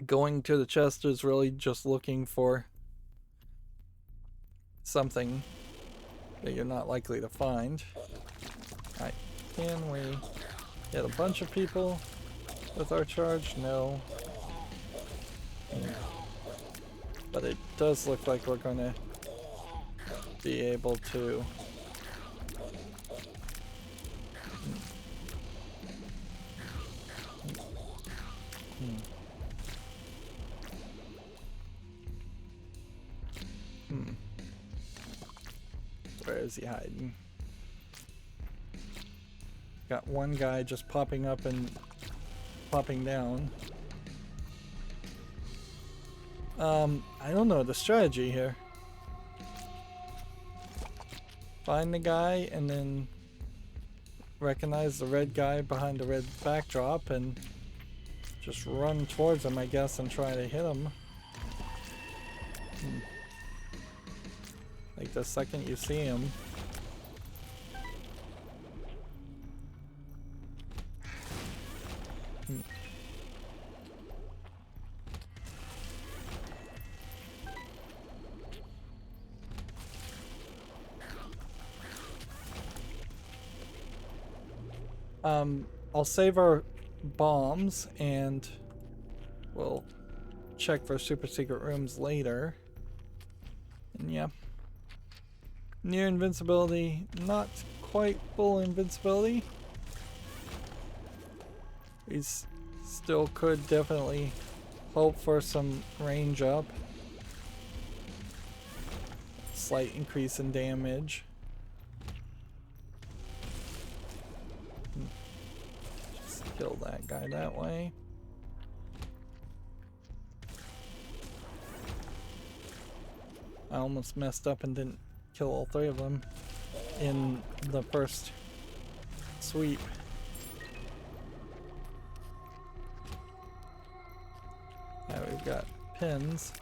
[SPEAKER 1] going to the chest is really just looking for something that you're not likely to find. Alright, can we hit a bunch of people with our charge? No. But it does look like we're going to be able to. Where is he hiding? Got one guy just popping up and popping down. I don't know the strategy here. Find the guy and then recognize the red guy behind the red backdrop and just run towards him, I guess, and try to hit him. Like the second you see him. I'll save our bombs and we'll check for super secret rooms later. And yeah. Near invincibility, not quite full invincibility. We still could definitely hope for some range up. Slight increase in damage. Just kill that guy that way. I almost messed up and didn't kill all three of them in the first sweep. Now we've got pins.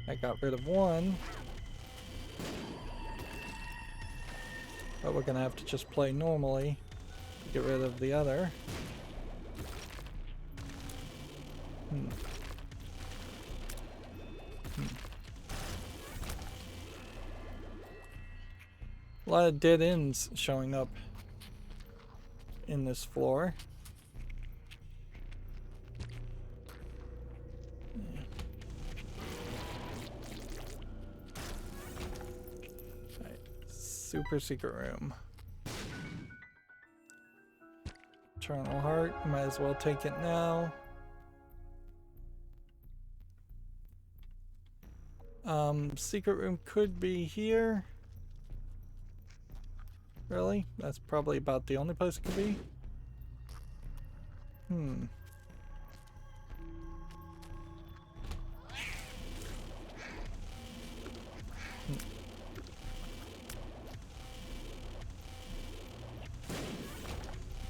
[SPEAKER 1] I got rid of one. But we're gonna have to just play normally to get rid of the other. A lot of dead ends showing up in this floor. Alright, super secret room. Eternal heart, might as well take it now. Secret room could be here. Really? That's probably about the only place it could be. Hmm.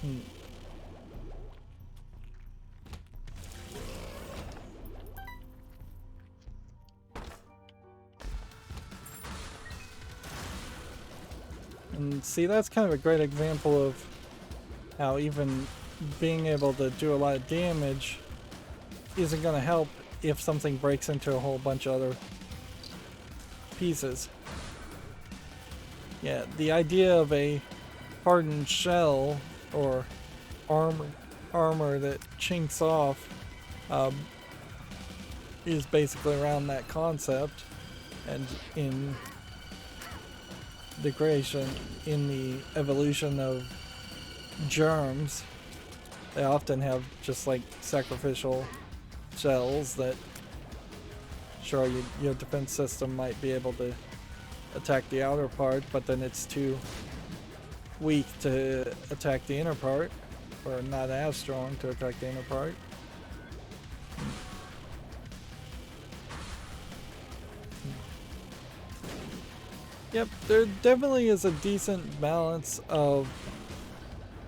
[SPEAKER 1] Hmm. And see, that's kind of a great example of how even being able to do a lot of damage isn't going to help if something breaks into a whole bunch of other pieces. Yeah, the idea of a hardened shell or armor that chinks off is basically around that concept, and in the creation, in the evolution of germs, they often have just like sacrificial shells that, sure, your defense system might be able to attack the outer part, but then it's too weak to attack the inner part, or not as strong to attack the inner part. Yep, there definitely is a decent balance of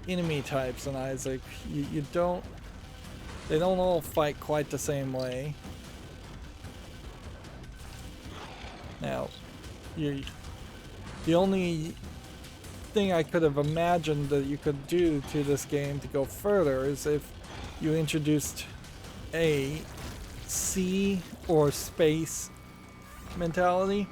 [SPEAKER 1] enemy types in Isaac. They don't all fight quite the same way. Now, the only thing I could have imagined that you could do to this game to go further is if you introduced a sea or space mentality.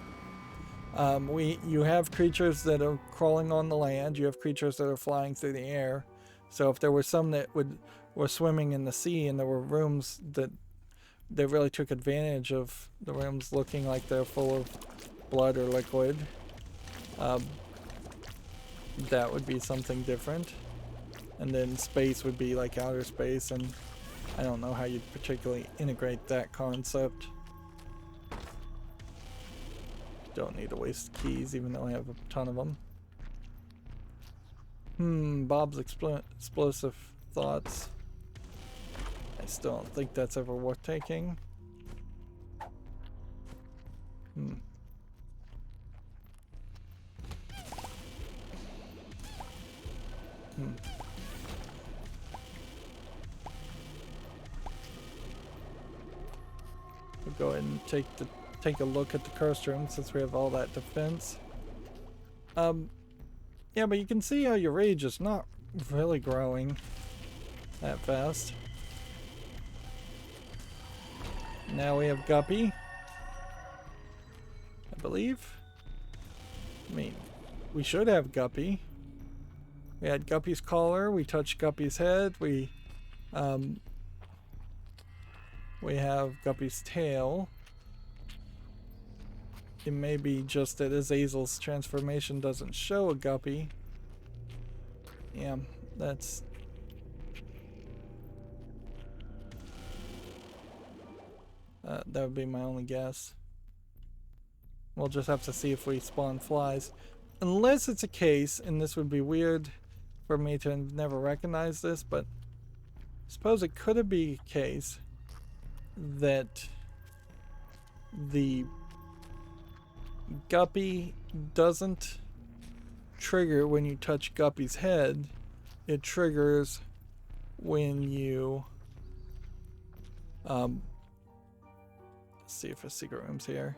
[SPEAKER 1] You have creatures that are crawling on the land, you have creatures that are flying through the air. So if there were some that were swimming in the sea, and there were rooms that they really took advantage of the rooms looking like they're full of blood or liquid, that would be something different. And then space would be like outer space, and I don't know how you'd particularly integrate that concept. Don't need to waste keys, even though I have a ton of them. Bob's explosive thoughts. I still don't think that's ever worth taking. We'll go ahead and take a look at the curse room since we have all that defense. Yeah, but you can see how your rage is not really growing that fast. Now we have Guppy, I believe. I mean, we should have Guppy. We had Guppy's collar, we touched Guppy's head, we have Guppy's tail. It may be just that Azazel's transformation doesn't show a Guppy. Yeah, that would be my only guess. We'll just have to see if we spawn flies. Unless it's a case, and this would be weird for me to never recognize this, but I suppose it could be a case that the Guppy doesn't trigger when you touch Guppy's head. It triggers when you let's see if a secret room's here.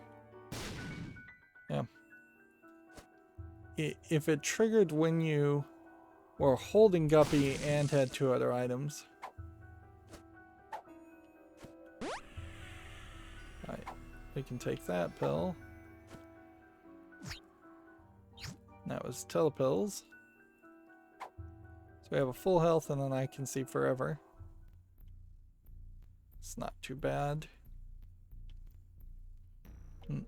[SPEAKER 1] Yeah. If it triggered when you were holding Guppy and had two other items. Alright, we can take that pill. That was telepills. So we have a full health, and then I can see forever. It's not too bad. Do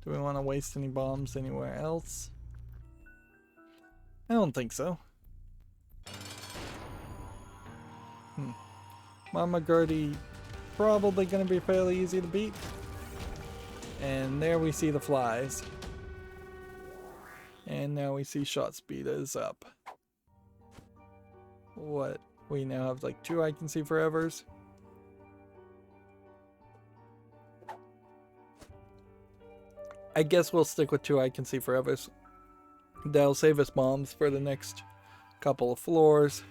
[SPEAKER 1] we want to waste any bombs anywhere else? I don't think so. Mama Gertie, probably going to be fairly easy to beat. And there we see the flies. And now we see shot speed is up. what? We now have like 2 I can see forevers. I guess we'll stick with 2 I can see forevers. That'll save us bombs for the next couple of floors.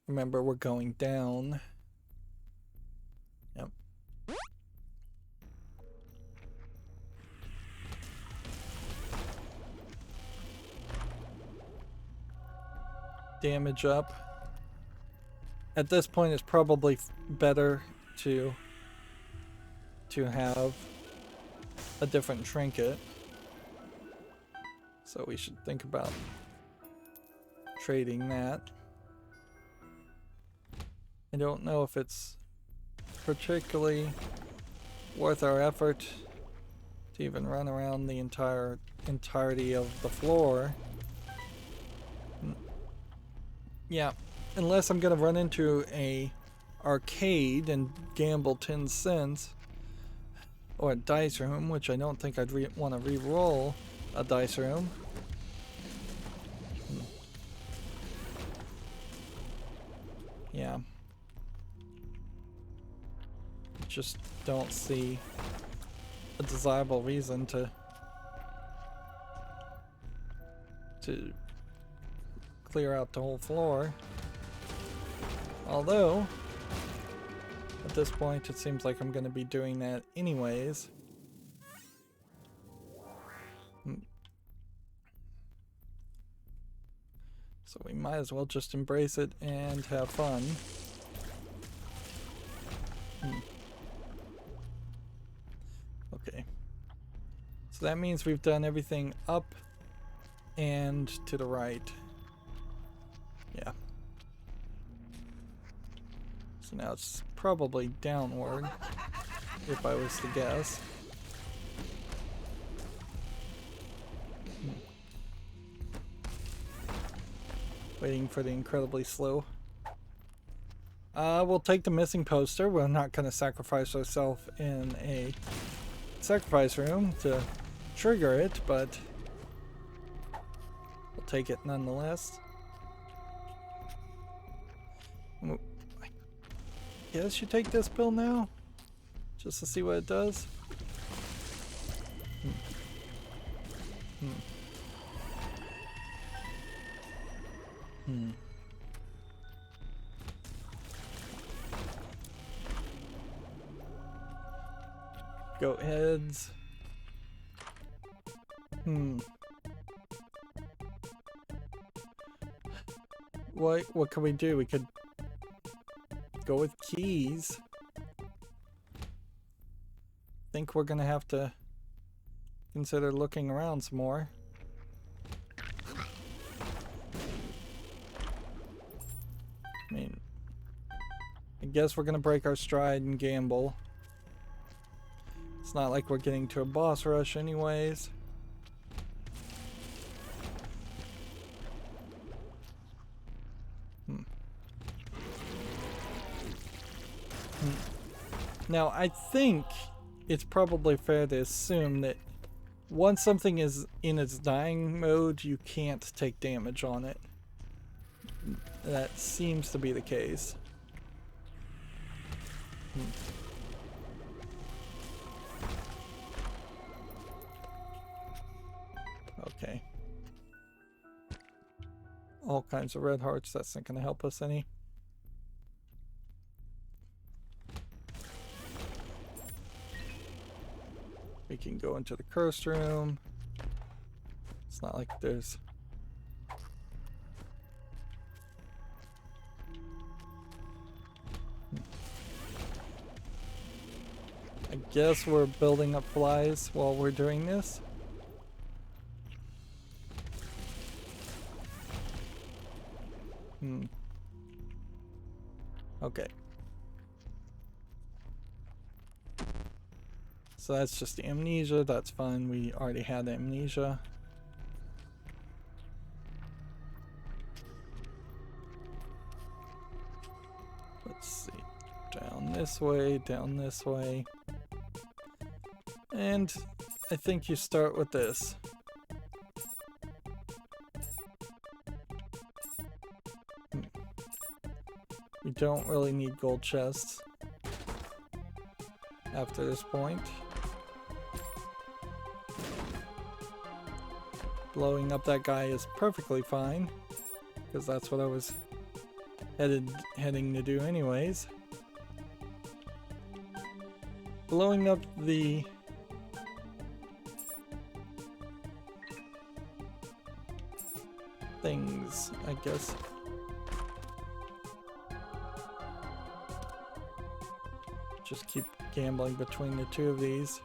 [SPEAKER 1] Remember, we're going down. Yep. Damage up. At this point, it's probably better to have a different trinket. So we should think about trading that. I don't know if it's particularly worth our effort to even run around the entirety of the floor. Yeah, unless I'm gonna run into a arcade and gamble 10 cents, or a dice room, which I don't think I'd want to re-roll a dice room. Yeah. Just don't see a desirable reason to clear out the whole floor. Although, at this point, it seems like I'm going to be doing that anyways. So we might as well just embrace it and have fun. Okay. So that means we've done everything up and to the right. Yeah. So now it's probably downward, if I was to guess. Waiting for the incredibly slow. We'll take the missing poster. We're not going to sacrifice ourselves in a sacrifice room to trigger it, but we'll take it nonetheless. I guess you take this pill now, just to see what it does. Goat heads. What can we do? We could go with keys. Think we're gonna have to consider looking around some more. I mean, I guess we're gonna break our stride and gamble. It's not like we're getting to a boss rush anyways. Now, I think it's probably fair to assume that once something is in its dying mode, you can't take damage on it. That seems to be the case. Okay. All kinds of red hearts, that's not going to help us any. We can go into the cursed room. It's not like there's... I guess we're building up flies while we're doing this. Okay. So that's just the amnesia, that's fine, we already had amnesia. Let's see, down this way. And I think you start with this. We don't really need gold chests after this point. Blowing up that guy is perfectly fine, because that's what I was heading to do anyways. Blowing up the things, I guess. Just keep gambling between the two of these.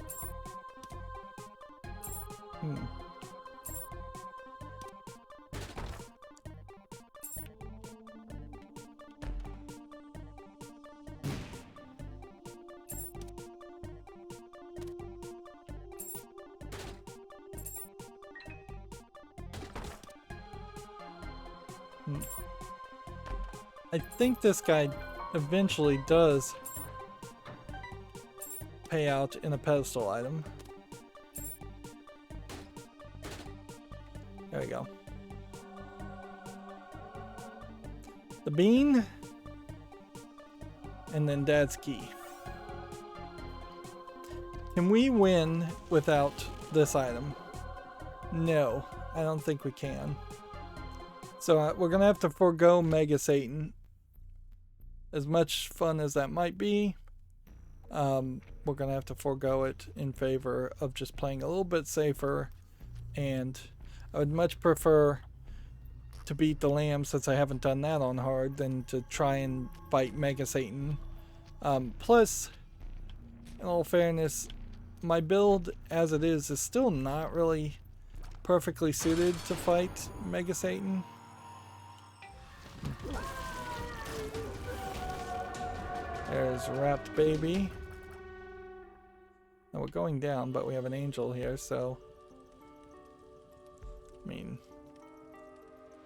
[SPEAKER 1] I think this guy eventually does pay out in a pedestal item. There we go. The bean, and then Dad's key. Can we win without this item? No, I don't think we can. So we're gonna have to forego Mega Satan. As much fun as that might be, we're gonna have to forego it in favor of just playing a little bit safer. And I would much prefer to beat the lamb, since I haven't done that on hard, than to try and fight Mega Satan. Plus, in all fairness, my build as it is still not really perfectly suited to fight Mega Satan. There's Wrapped Baby. Now we're going down, but we have an angel here, so... I mean...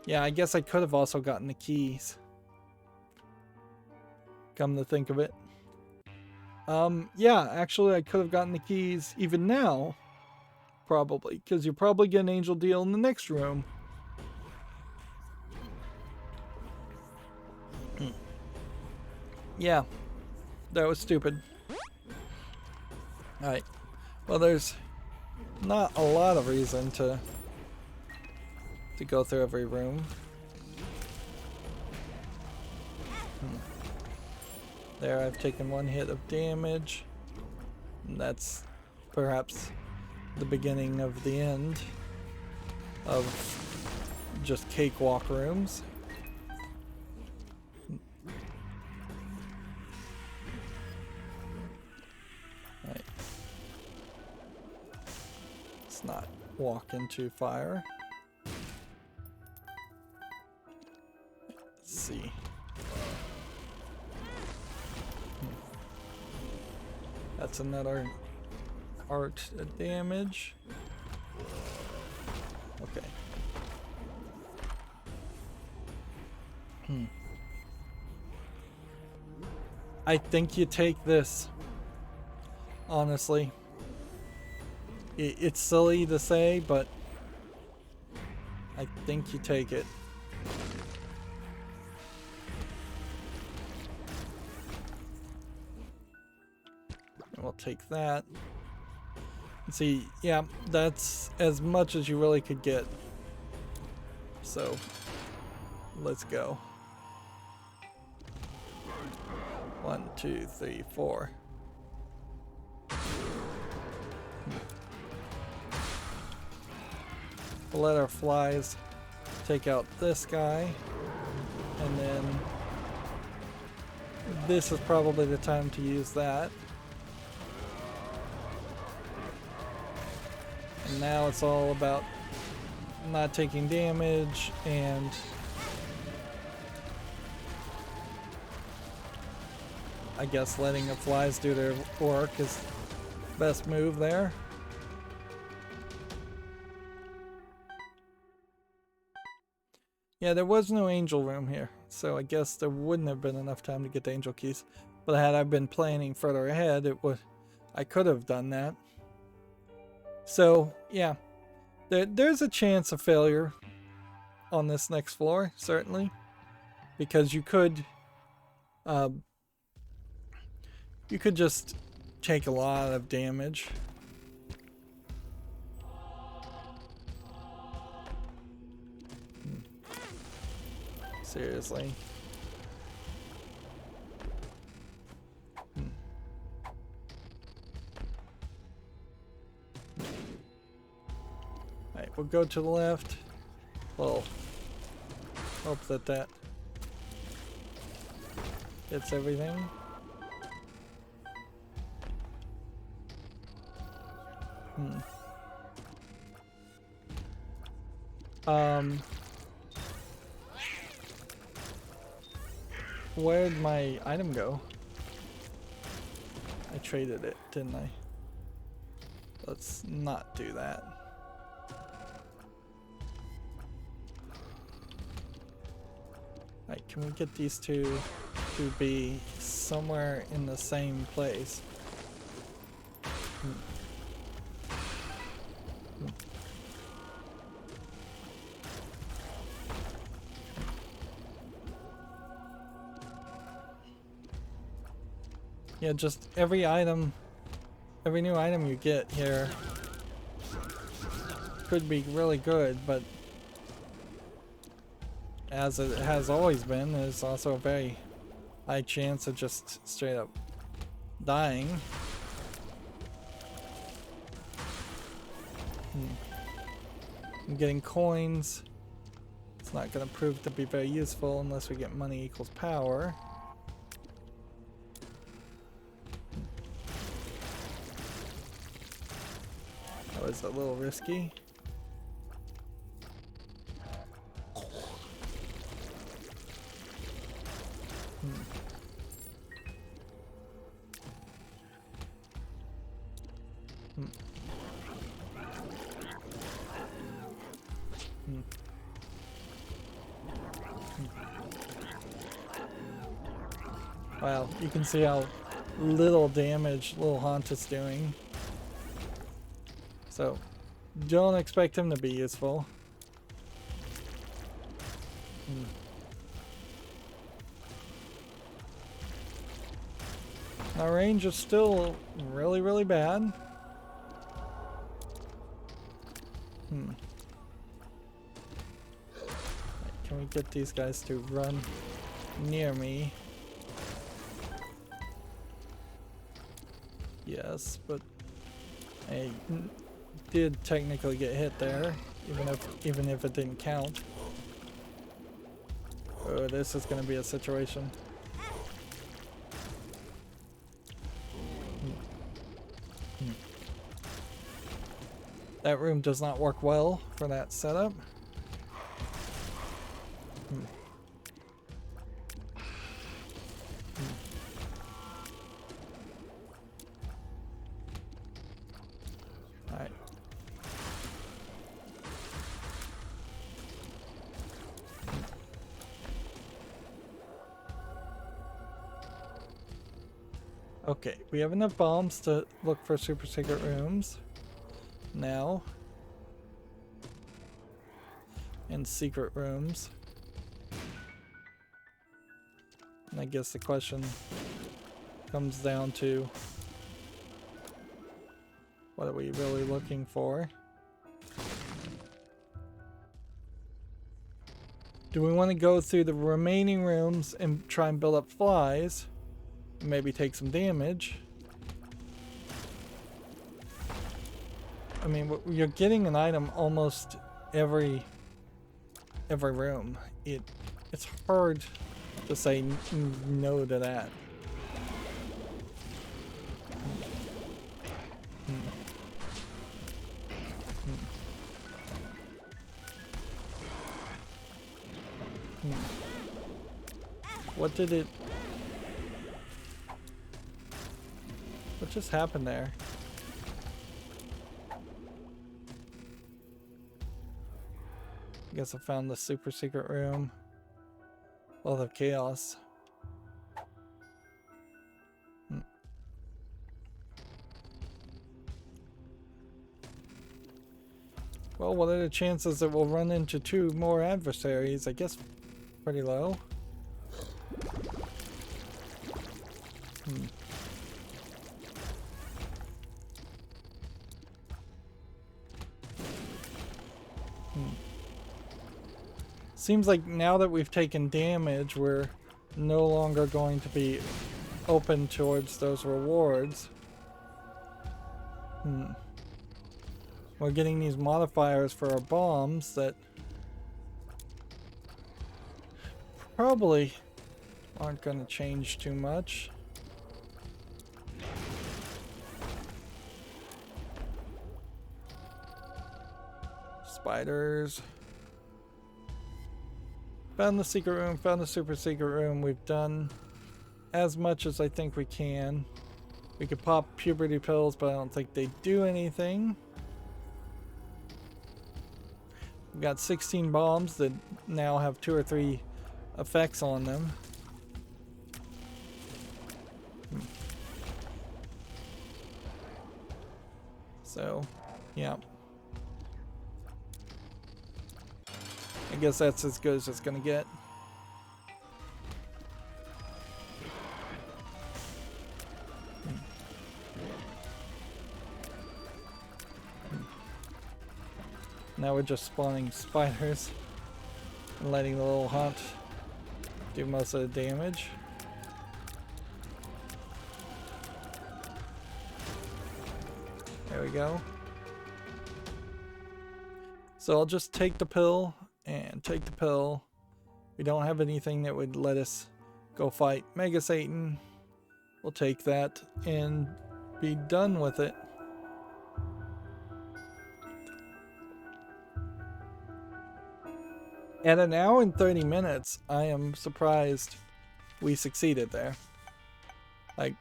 [SPEAKER 1] yeah, I guess I could have also gotten the keys. Come to think of it. Yeah, actually I could have gotten the keys even now. Probably, because you'll probably get an angel deal in the next room. Yeah, that was stupid. Alright, well there's not a lot of reason to go through every room. There, I've taken one hit of damage. And that's perhaps the beginning of the end of just cakewalk rooms. Right. Let's not walk into fire. Let's see. That's another art damage. Okay. I think you take this. Honestly. It's silly to say, but I think you take it. We'll take that. And see, yeah, that's as much as you really could get. So, let's go. 1, 2, 3, 4. We'll let our flies take out this guy. And then this is probably the time to use that. And now it's all about not taking damage and I guess letting the flies do their work is the best move there. Yeah, there was no angel room here, so I guess there wouldn't have been enough time to get the angel keys. But had I been planning further ahead, I could have done that. So, yeah, there's a chance of failure on this next floor, certainly. Because you could You could just take a lot of damage. Seriously. Alright, we'll go to the left. We'll hope that that hits everything. Where'd my item go? I traded it, didn't I? Let's not do that. Alright, can we get these two to be somewhere in the same place? Yeah, just every item, every new item you get here could be really good, but as it has always been, there's also a very high chance of just straight up dying. I'm getting coins. It's not going to prove to be very useful unless we get money equals power. That was a little risky. Wow, you can see how little damage Little Haunt is doing. So, don't expect him to be useful. Our range is still really, really bad. Can we get these guys to run near me? Yes, but I did technically get hit there, even if it didn't count. Oh, this is going to be a situation. That room does not work well for that setup. Alright. Okay, we have enough bombs to look for super secret rooms now, and secret rooms. And I guess the question comes down to, what are we really looking for? Do we want to go through the remaining rooms and try and build up flies? And maybe take some damage? I mean, you're getting an item almost every room. It's hard to say no to that. What did it... What just happened there? I guess I found the super secret room. All the chaos. Well, what are the chances that we'll run into 2 more adversaries? I guess pretty low. Seems like now that we've taken damage, we're no longer going to be open towards those rewards. We're getting these modifiers for our bombs that probably aren't going to change too much. Spiders. Found the secret room, found the super secret room. We've done as much as I think we can. We could pop puberty pills, but I don't think they do anything. We've got 16 bombs that now have 2 or 3 effects on them. So, yeah. I guess that's as good as it's gonna get. Now we're just spawning spiders and letting the little hunt do most of the damage. There we go. So I'll just take the pill and take the pill. We don't have anything that would let us go fight Mega Satan. We'll take that and be done with it. At an hour and 30 minutes, I am surprised we succeeded there. Like,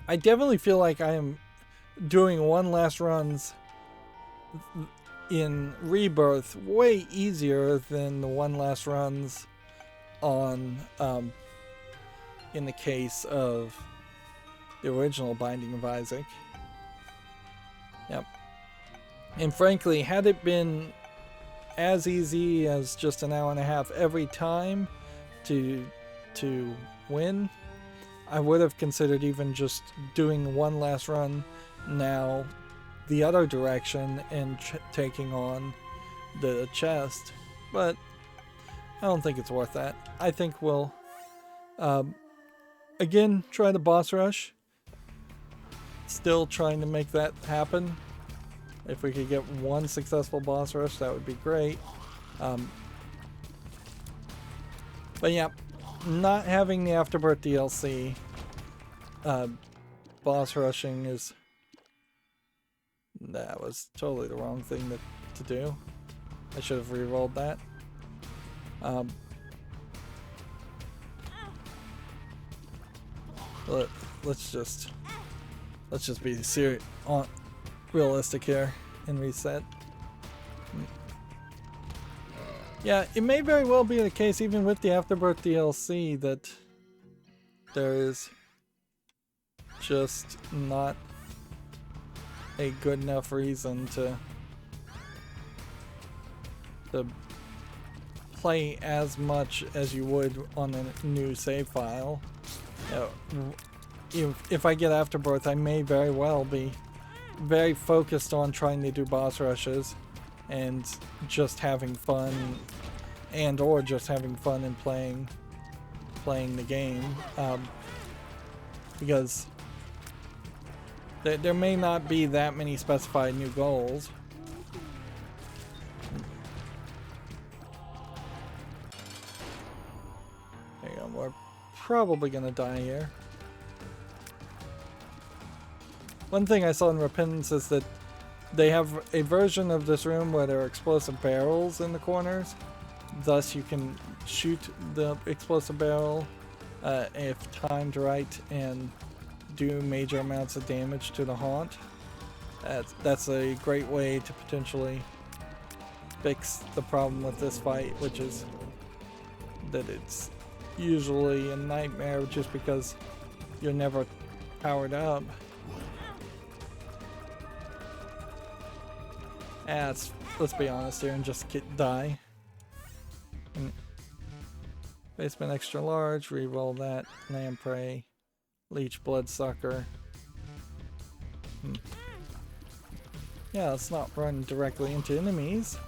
[SPEAKER 1] I definitely feel like I am doing one last runs in Rebirth way easier than the one last runs on, in the case of the original Binding of Isaac. Yep. And frankly, had it been as easy as just an hour and a half every time to win, I would have considered even just doing one last run now the other direction and taking on the chest, but I don't think it's worth that. I think we'll again try the boss rush. Still trying to make that happen. If we could get one successful boss rush, that would be great. But yeah, not having the Afterbirth DLC, boss rushing is... That was totally the wrong thing to do. I should have re-rolled that. Let's just be serious, realistic here and reset. Yeah, it may very well be the case, even with the Afterbirth DLC, that there is just not a good enough reason to play as much as you would on a new save file. If I get Afterbirth, I may very well be very focused on trying to do boss rushes and just having fun, or just having fun and playing the game, because there may not be that many specified new goals. There you go, we're probably gonna die here. One thing I saw in Repentance is that they have a version of this room where there are explosive barrels in the corners. Thus you can shoot the explosive barrel if timed right and do major amounts of damage to the haunt. That's a great way to potentially fix the problem with this fight, which is that it's usually a nightmare just because you're never powered up. Let's be honest here and just die. Basement extra large, re-roll that, lamprey. Leech Bloodsucker. Yeah, let's not run directly into enemies.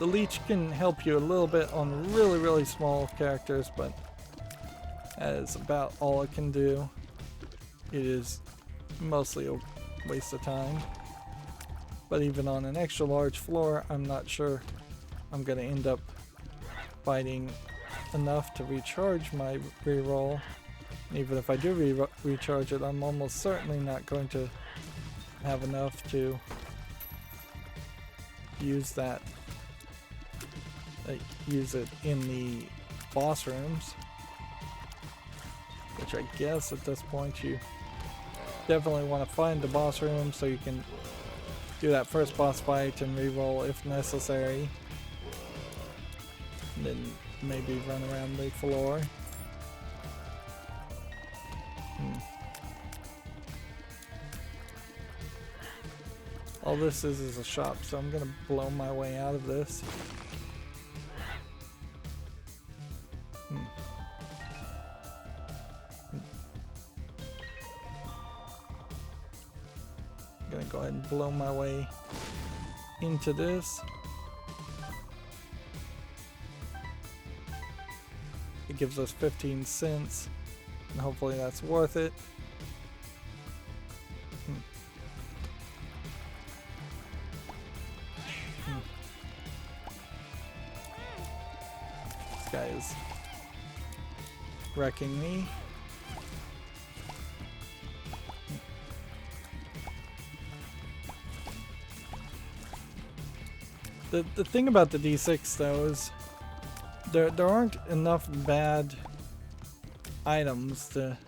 [SPEAKER 1] The Leech can help you a little bit on really, really small characters, but that is about all it can do. It is mostly a waste of time. But even on an extra large floor, I'm not sure I'm going to end up fighting enough to recharge my reroll. Even if I do recharge it, I'm almost certainly not going to have enough to use that. Use it in the boss rooms, which I guess at this point you definitely want to find the boss room so you can do that first boss fight and reroll if necessary, and then maybe run around the floor. All this is a shop, so I'm gonna blow my way out of this. I'm gonna go ahead and blow my way into this. It gives us 15 cents, and hopefully that's worth it. This guy is wrecking me. The thing about the D6 though is there aren't enough bad items to,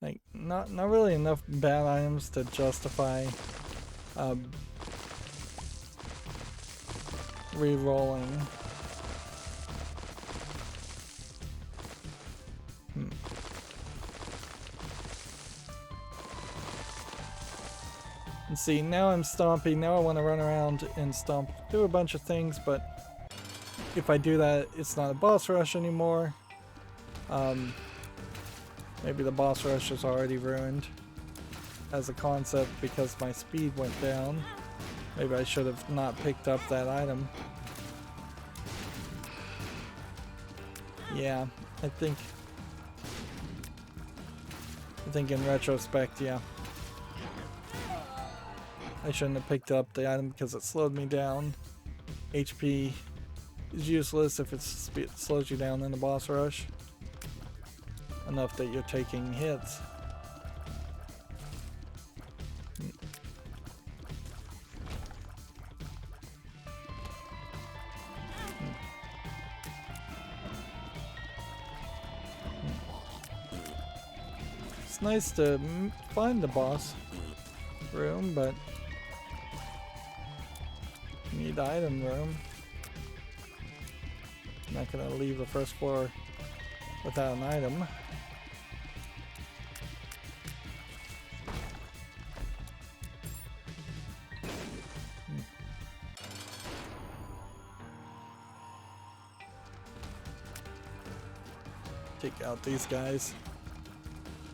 [SPEAKER 1] like, not really enough bad items to justify re-rolling. And see, now I'm stomping. Now I want to run around and stomp, do a bunch of things, but if I do that, it's not a boss rush anymore. Maybe the boss rush is already ruined as a concept because my speed went down. Maybe I should have not picked up that item. Yeah, I think in retrospect, yeah, I shouldn't have picked up the item because it slowed me down. HP is useless if it slows you down in the boss rush enough that you're taking hits. It's nice to find the boss room, but you need the item room. I'm not gonna leave the first floor without an item. Take out these guys.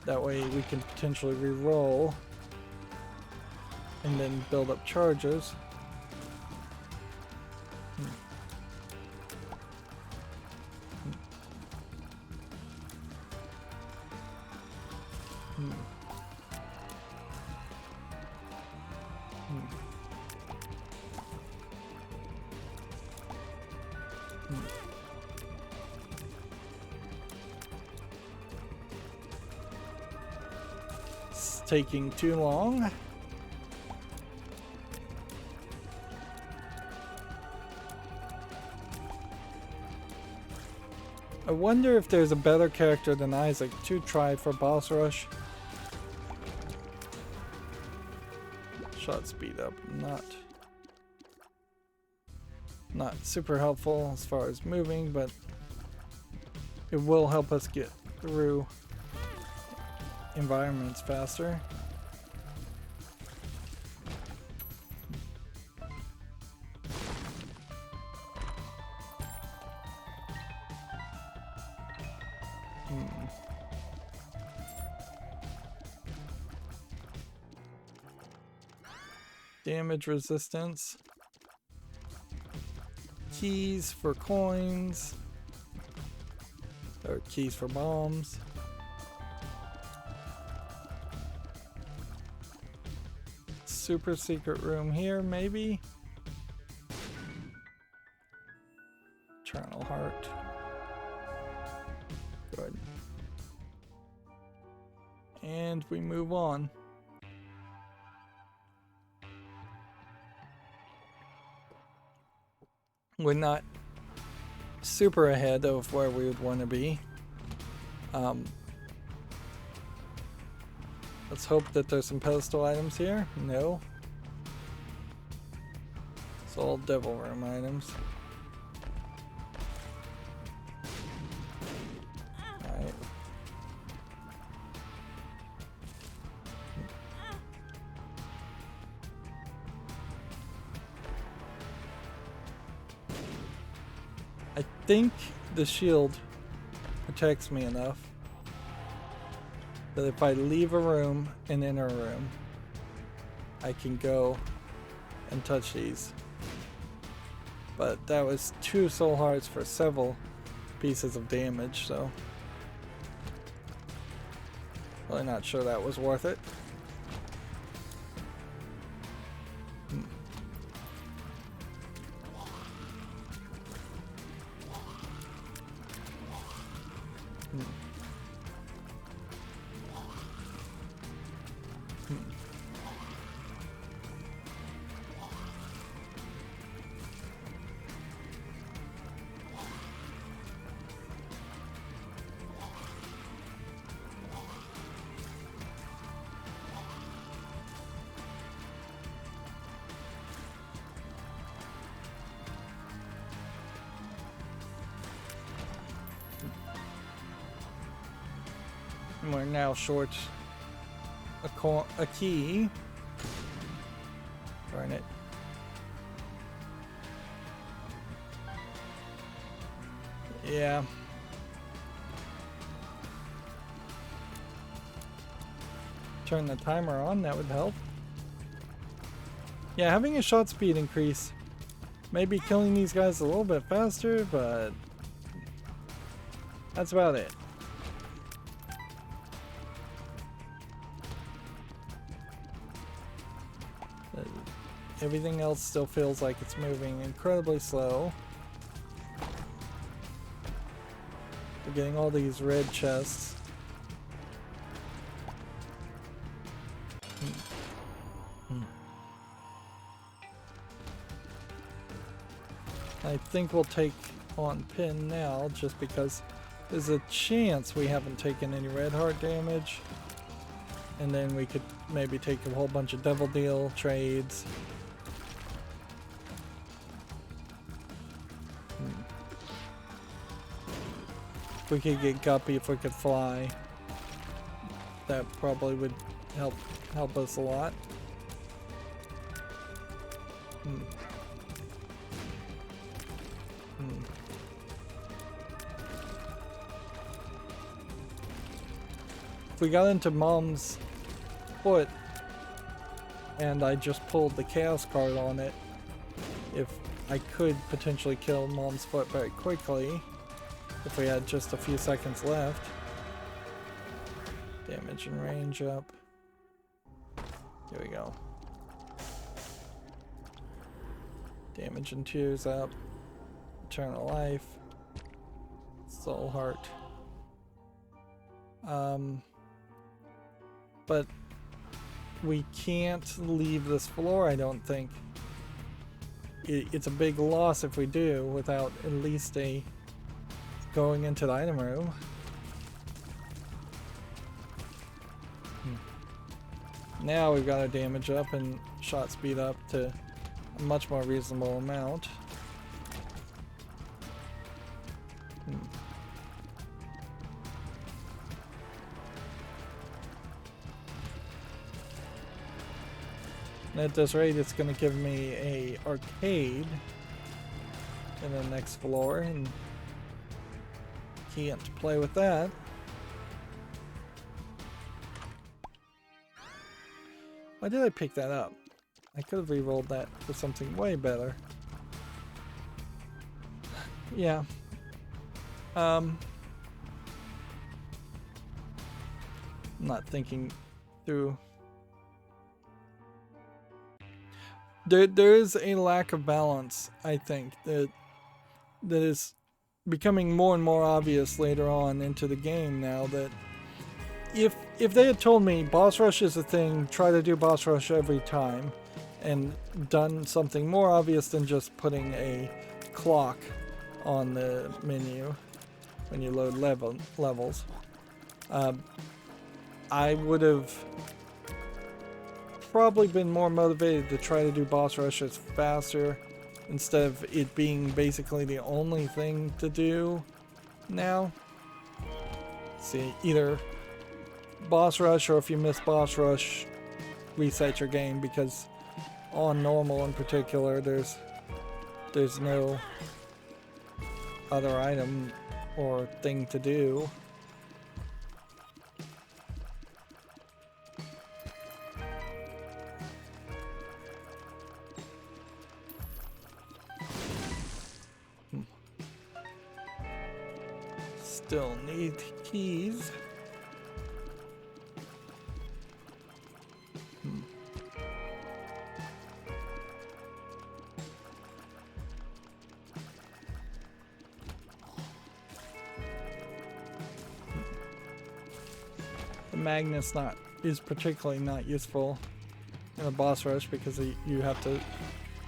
[SPEAKER 1] That way we can potentially re-roll and then build up charges. It's taking too long. I wonder if there's a better character than Isaac to try for boss rush. Shot speed up, not super helpful as far as moving, but it will help us get through environments faster. Damage resistance. Keys for coins. Or keys for bombs. Super secret room here, maybe? Eternal heart. Good. And we move on. We're not super ahead of where we would want to be. Let's hope that there's some pedestal items here. No. It's all devil room items. Alright. I think the shield protects me enough that if I leave a room and enter a room, I can go and touch these. But that was 2 soul hearts for several pieces of damage, so really not sure that was worth it. And we're now short a key. Darn it. Yeah. Turn the timer on, that would help. Yeah, having a shot speed increase, maybe killing these guys a little bit faster, but that's about it. Everything else still feels like it's moving incredibly slow. We're getting all these red chests. I think we'll take on Pin now, just because there's a chance we haven't taken any red heart damage. And then we could maybe take a whole bunch of devil deal trades. If we could get Guppy, if we could fly, that probably would help us a lot. If we got into Mom's foot and I just pulled the chaos card on it, if I could potentially kill Mom's foot very quickly if we had just a few seconds left. Damage and range up. Here we go. Damage and tears up. Eternal life. Soul heart. But we can't leave this floor, I don't think. It's a big loss if we do without at least going into the item room. Now we've got our damage up and shot speed up to a much more reasonable amount. And at this rate, it's going to give me a arcade in the next floor, and can't play with that. Why did I pick that up? I could have re-rolled that for something way better. Yeah. I'm not thinking through. There is a lack of balance, I think, that is becoming more and more obvious later on into the game now. That if they had told me boss rush is a thing, try to do boss rush every time, and done something more obvious than just putting a clock on the menu when you load levels, I would have probably been more motivated to try to do boss rushes faster instead of it being basically the only thing to do now. See, either boss rush, or if you miss boss rush, reset your game, because on normal in particular there's no other item or thing to do. Still need keys. The magnet's is particularly not useful in a boss rush because you have to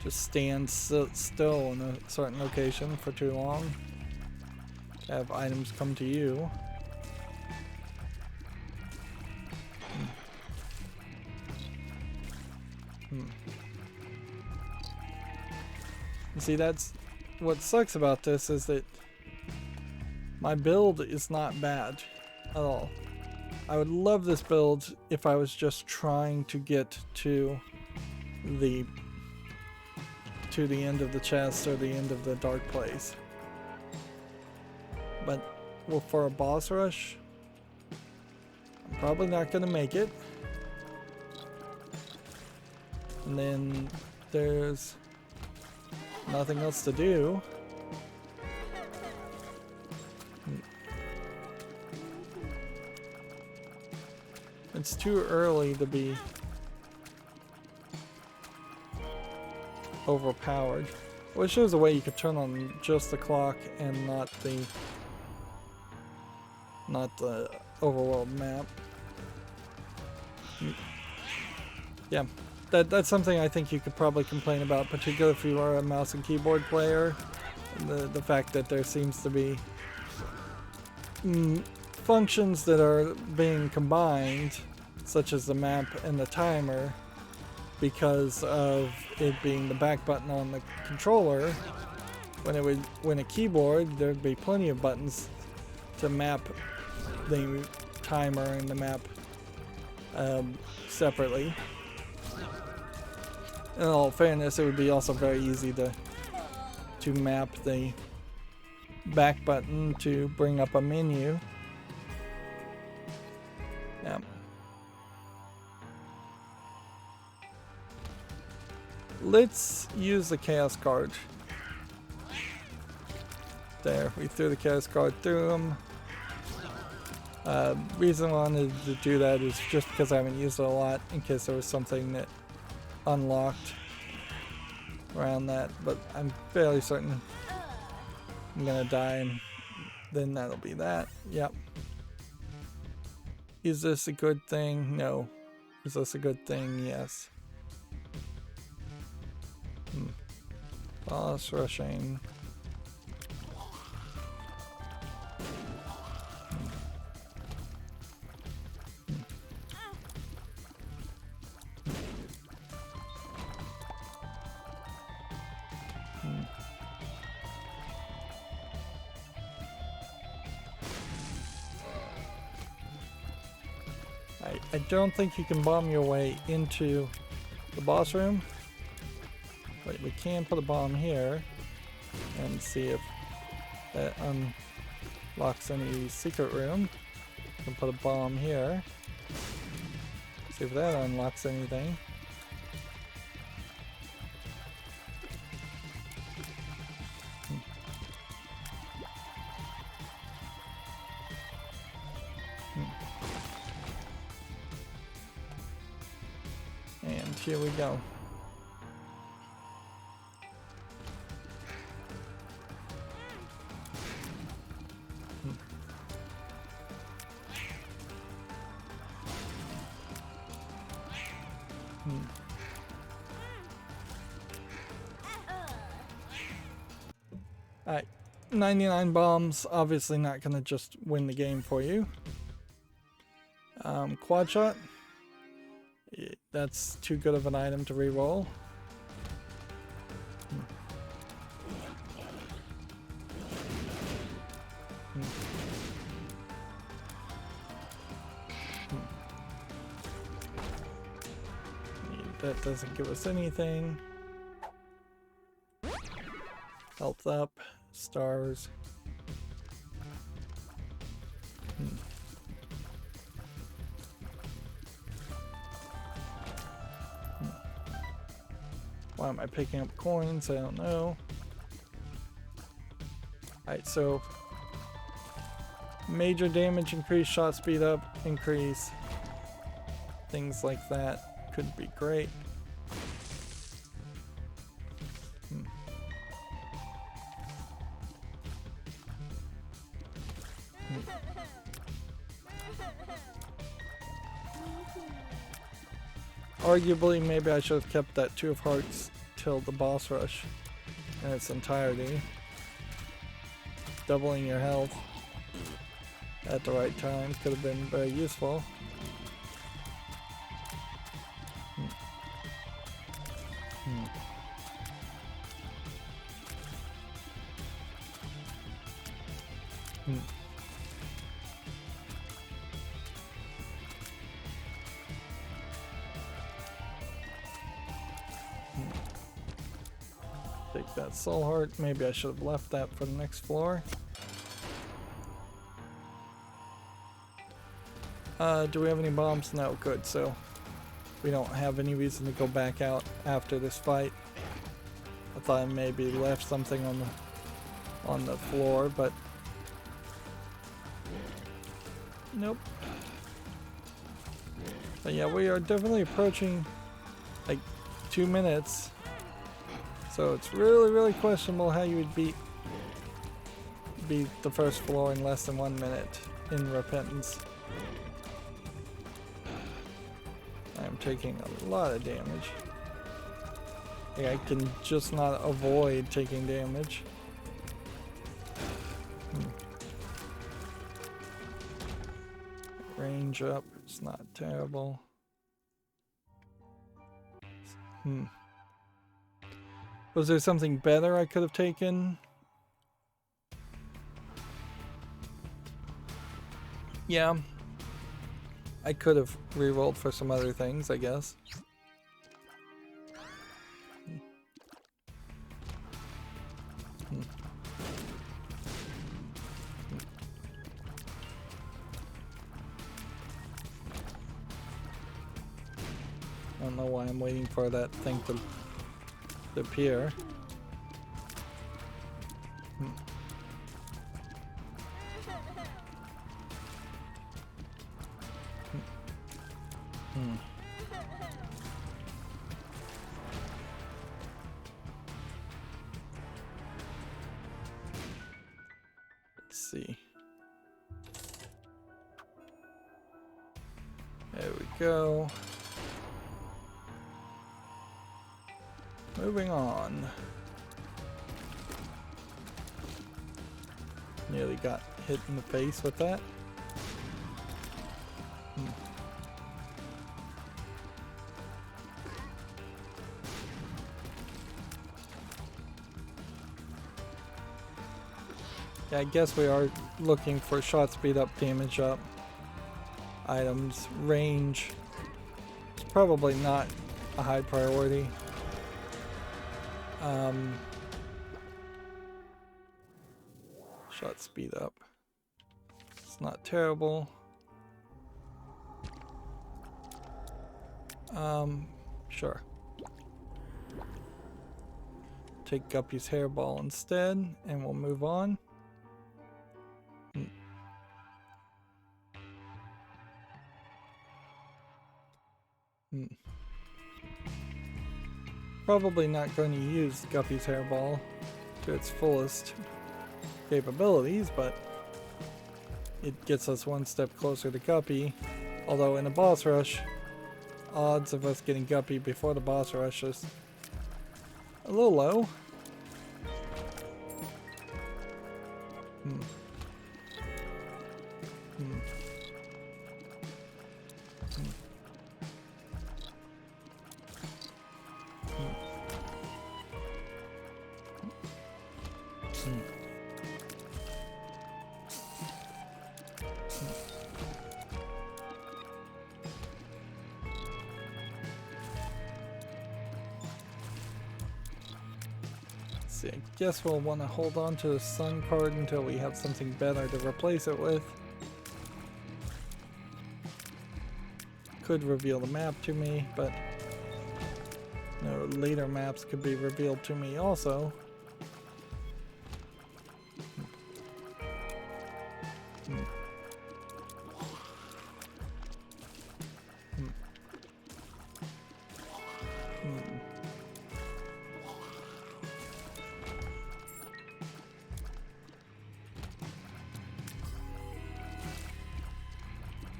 [SPEAKER 1] just stand still in a certain location for too long to have items come to you. See, that's what sucks about this, is that my build is not bad at all. I would love this build if I was just trying to get to the end of the chest or the end of the dark place. But well, for a boss rush, I'm probably not going to make it. And then there's nothing else to do. It's too early to be overpowered. I wish there was a way you could turn on just the clock and not the overworld map. Yeah, that's something I think you could probably complain about, particularly if you are a mouse and keyboard player. The fact that there seems to be functions that are being combined, such as the map and the timer, because of it being the back button on the controller. When a keyboard, there'd be plenty of buttons to map the timer and the map separately. In all fairness, it would be also very easy to map the back button to bring up a menu. Yeah. Let's use the chaos card. There, we threw the chaos card through them. Reason I wanted to do that is just because I haven't used it a lot, in case there was something that unlocked around that, but I'm fairly certain I'm gonna die, and then that'll be that. Yep. Is this a good thing? No. Is this a good thing? Yes. Boss rushing. I don't think you can bomb your way into the boss room, but we can put a bomb here and see if that unlocks any secret room. We can put a bomb here, see if that unlocks anything. here we go. Alright, 99 bombs, obviously not gonna just win the game for you. Quad shot, that's too good of an item to reroll. That doesn't give us anything. Health up, stars. Why am I picking up coins? I don't know. Alright, so major damage increase, shot speed up, increase. Things like that could be great. Arguably, maybe I should have kept that 2 of hearts till the boss rush in its entirety. Doubling your health at the right time could have been very useful. Take that soul heart. Maybe I should have left that for the next floor. Do we have any bombs? No, good. So we don't have any reason to go back out after this fight. I thought I maybe left something on the floor, but nope. But yeah, we are definitely approaching like 2 minutes. So it's really questionable how you would beat the first floor in less than 1 minute in Repentance. I am taking a lot of damage. Like, I can just not avoid taking damage. Range up, it's not terrible. Was there something better I could have taken? Yeah. I could have rerolled for some other things, I guess. I don't know why I'm waiting for that thing to appear. Let's see. There we go. Moving on. Nearly got hit in the face with that. Yeah, I guess we are looking for shot speed up, damage up items. Range is probably not a high priority. Shot speed up. It's not terrible. Sure. Take Guppy's hairball instead, and we'll move on. Probably not going to use Guppy's hairball to its fullest capabilities, but it gets us one step closer to Guppy. Although in a boss rush, odds of us getting Guppy before the boss rush is a little low. I guess we'll want to hold on to the sun card until we have something better to replace it with. Could reveal the map to me, but no, later maps could be revealed to me also.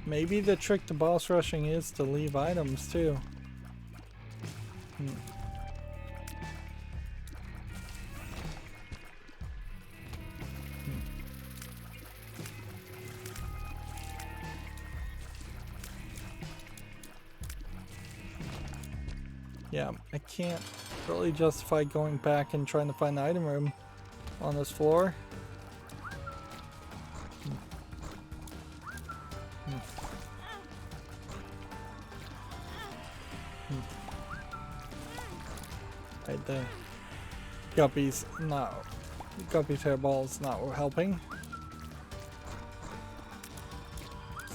[SPEAKER 1] Maybe the trick to boss rushing is to leave items too. Yeah, I can't really justify going back and trying to find the item room on this floor. The Guppy's hairball's not helping.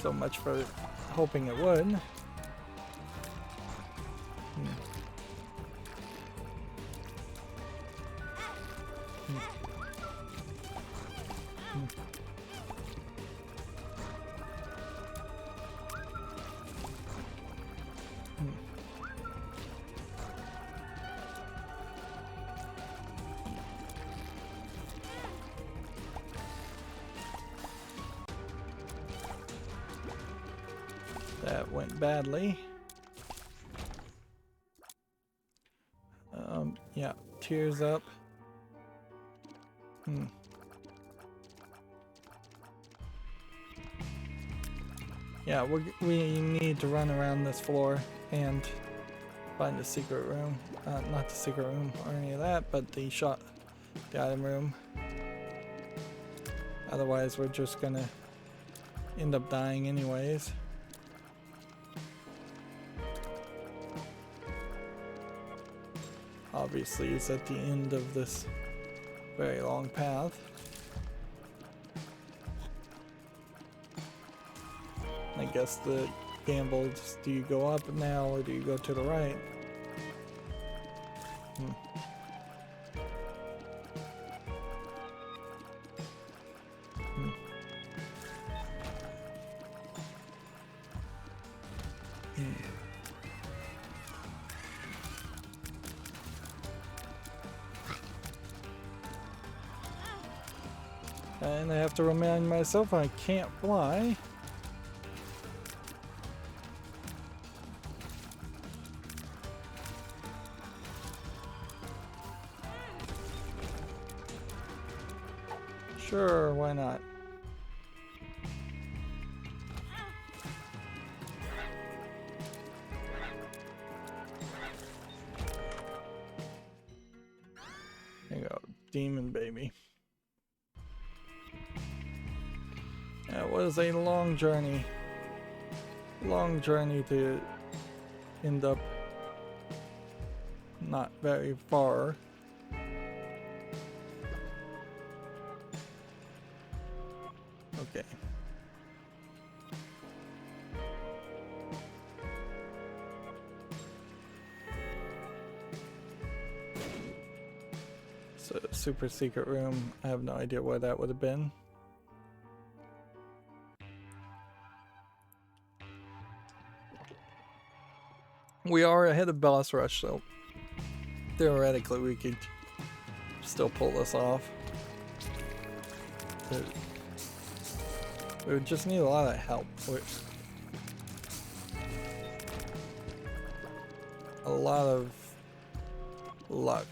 [SPEAKER 1] So much for hoping it would. That went badly. Yeah, tears up. Yeah, we need to run around this floor and find the secret room. Not the secret room or any of that, but the item room. Otherwise, we're just gonna end up dying anyways. Obviously, it's at the end of this very long path. I guess the gamble is, do you go up now or do you go to the right? And I have to remind myself I can't fly. Sure, why not? There you go, demon baby. That was a long journey. Long journey to end up not very far. Okay. So, super secret room. I have no idea where that would have been. We are ahead of boss rush, so theoretically we could still pull this off. We would just need a lot of help. A lot of luck.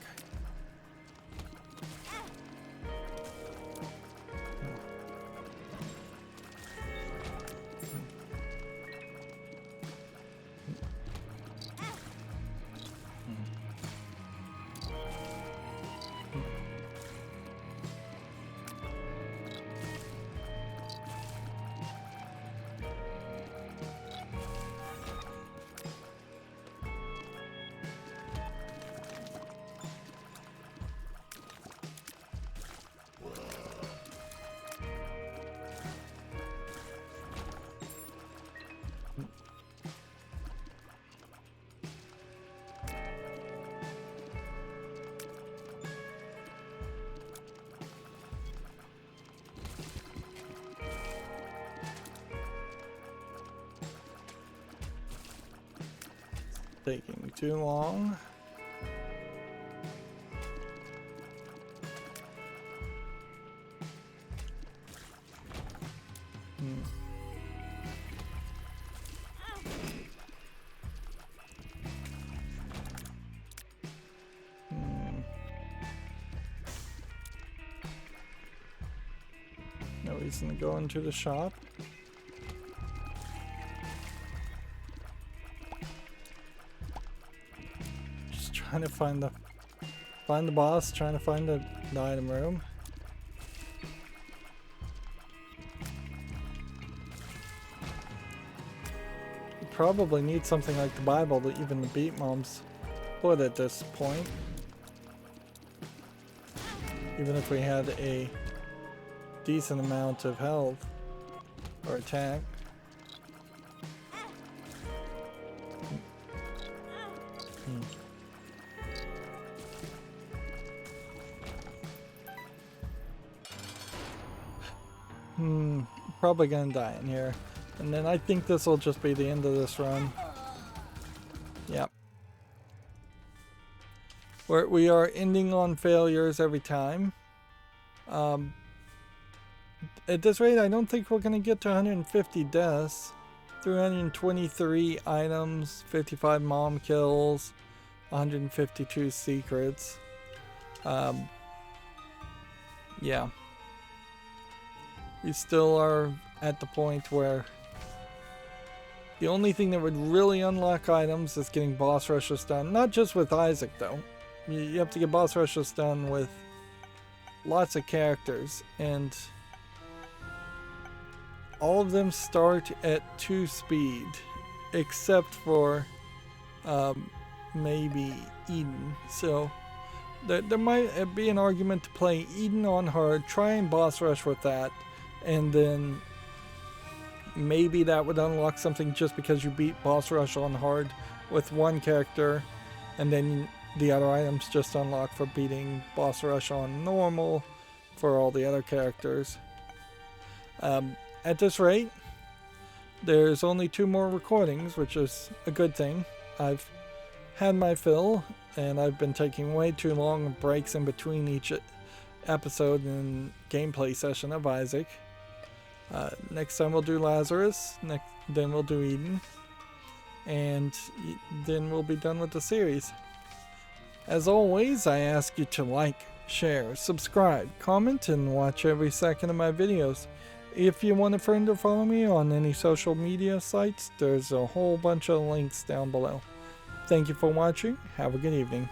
[SPEAKER 1] Taking too long. No reason to go into the shop. Trying to find the boss, trying to find the item room. You probably need something like the Bible to even the beat moms would at this point. Even if we had a decent amount of health or attack. Probably gonna die in here. And then I think this will just be the end of this run. Yep. We are ending on failures every time. At this rate, I don't think we're gonna get to 150 deaths. 323 items, 55 mom kills, 152 secrets. Yeah. We still are at the point where the only thing that would really unlock items is getting boss rushes done. Not just with Isaac though. You have to get boss rushes done with lots of characters, and all of them start at 2 speed except for maybe Eden. So there might be an argument to play Eden on hard, try and boss rush with that, and then maybe that would unlock something just because you beat boss rush on hard with one character, and then the other items just unlock for beating boss rush on normal for all the other characters. At this rate, there's only 2 more recordings, which is a good thing. I've had my fill, and I've been taking way too long breaks in between each episode and gameplay session of Isaac. Next time we'll do Lazarus, then we'll do Eden, and then we'll be done with the series. As always, I ask you to like, share, subscribe, comment, and watch every second of my videos. If you want a friend or follow me on any social media sites, there's a whole bunch of links down below. Thank you for watching. Have a good evening.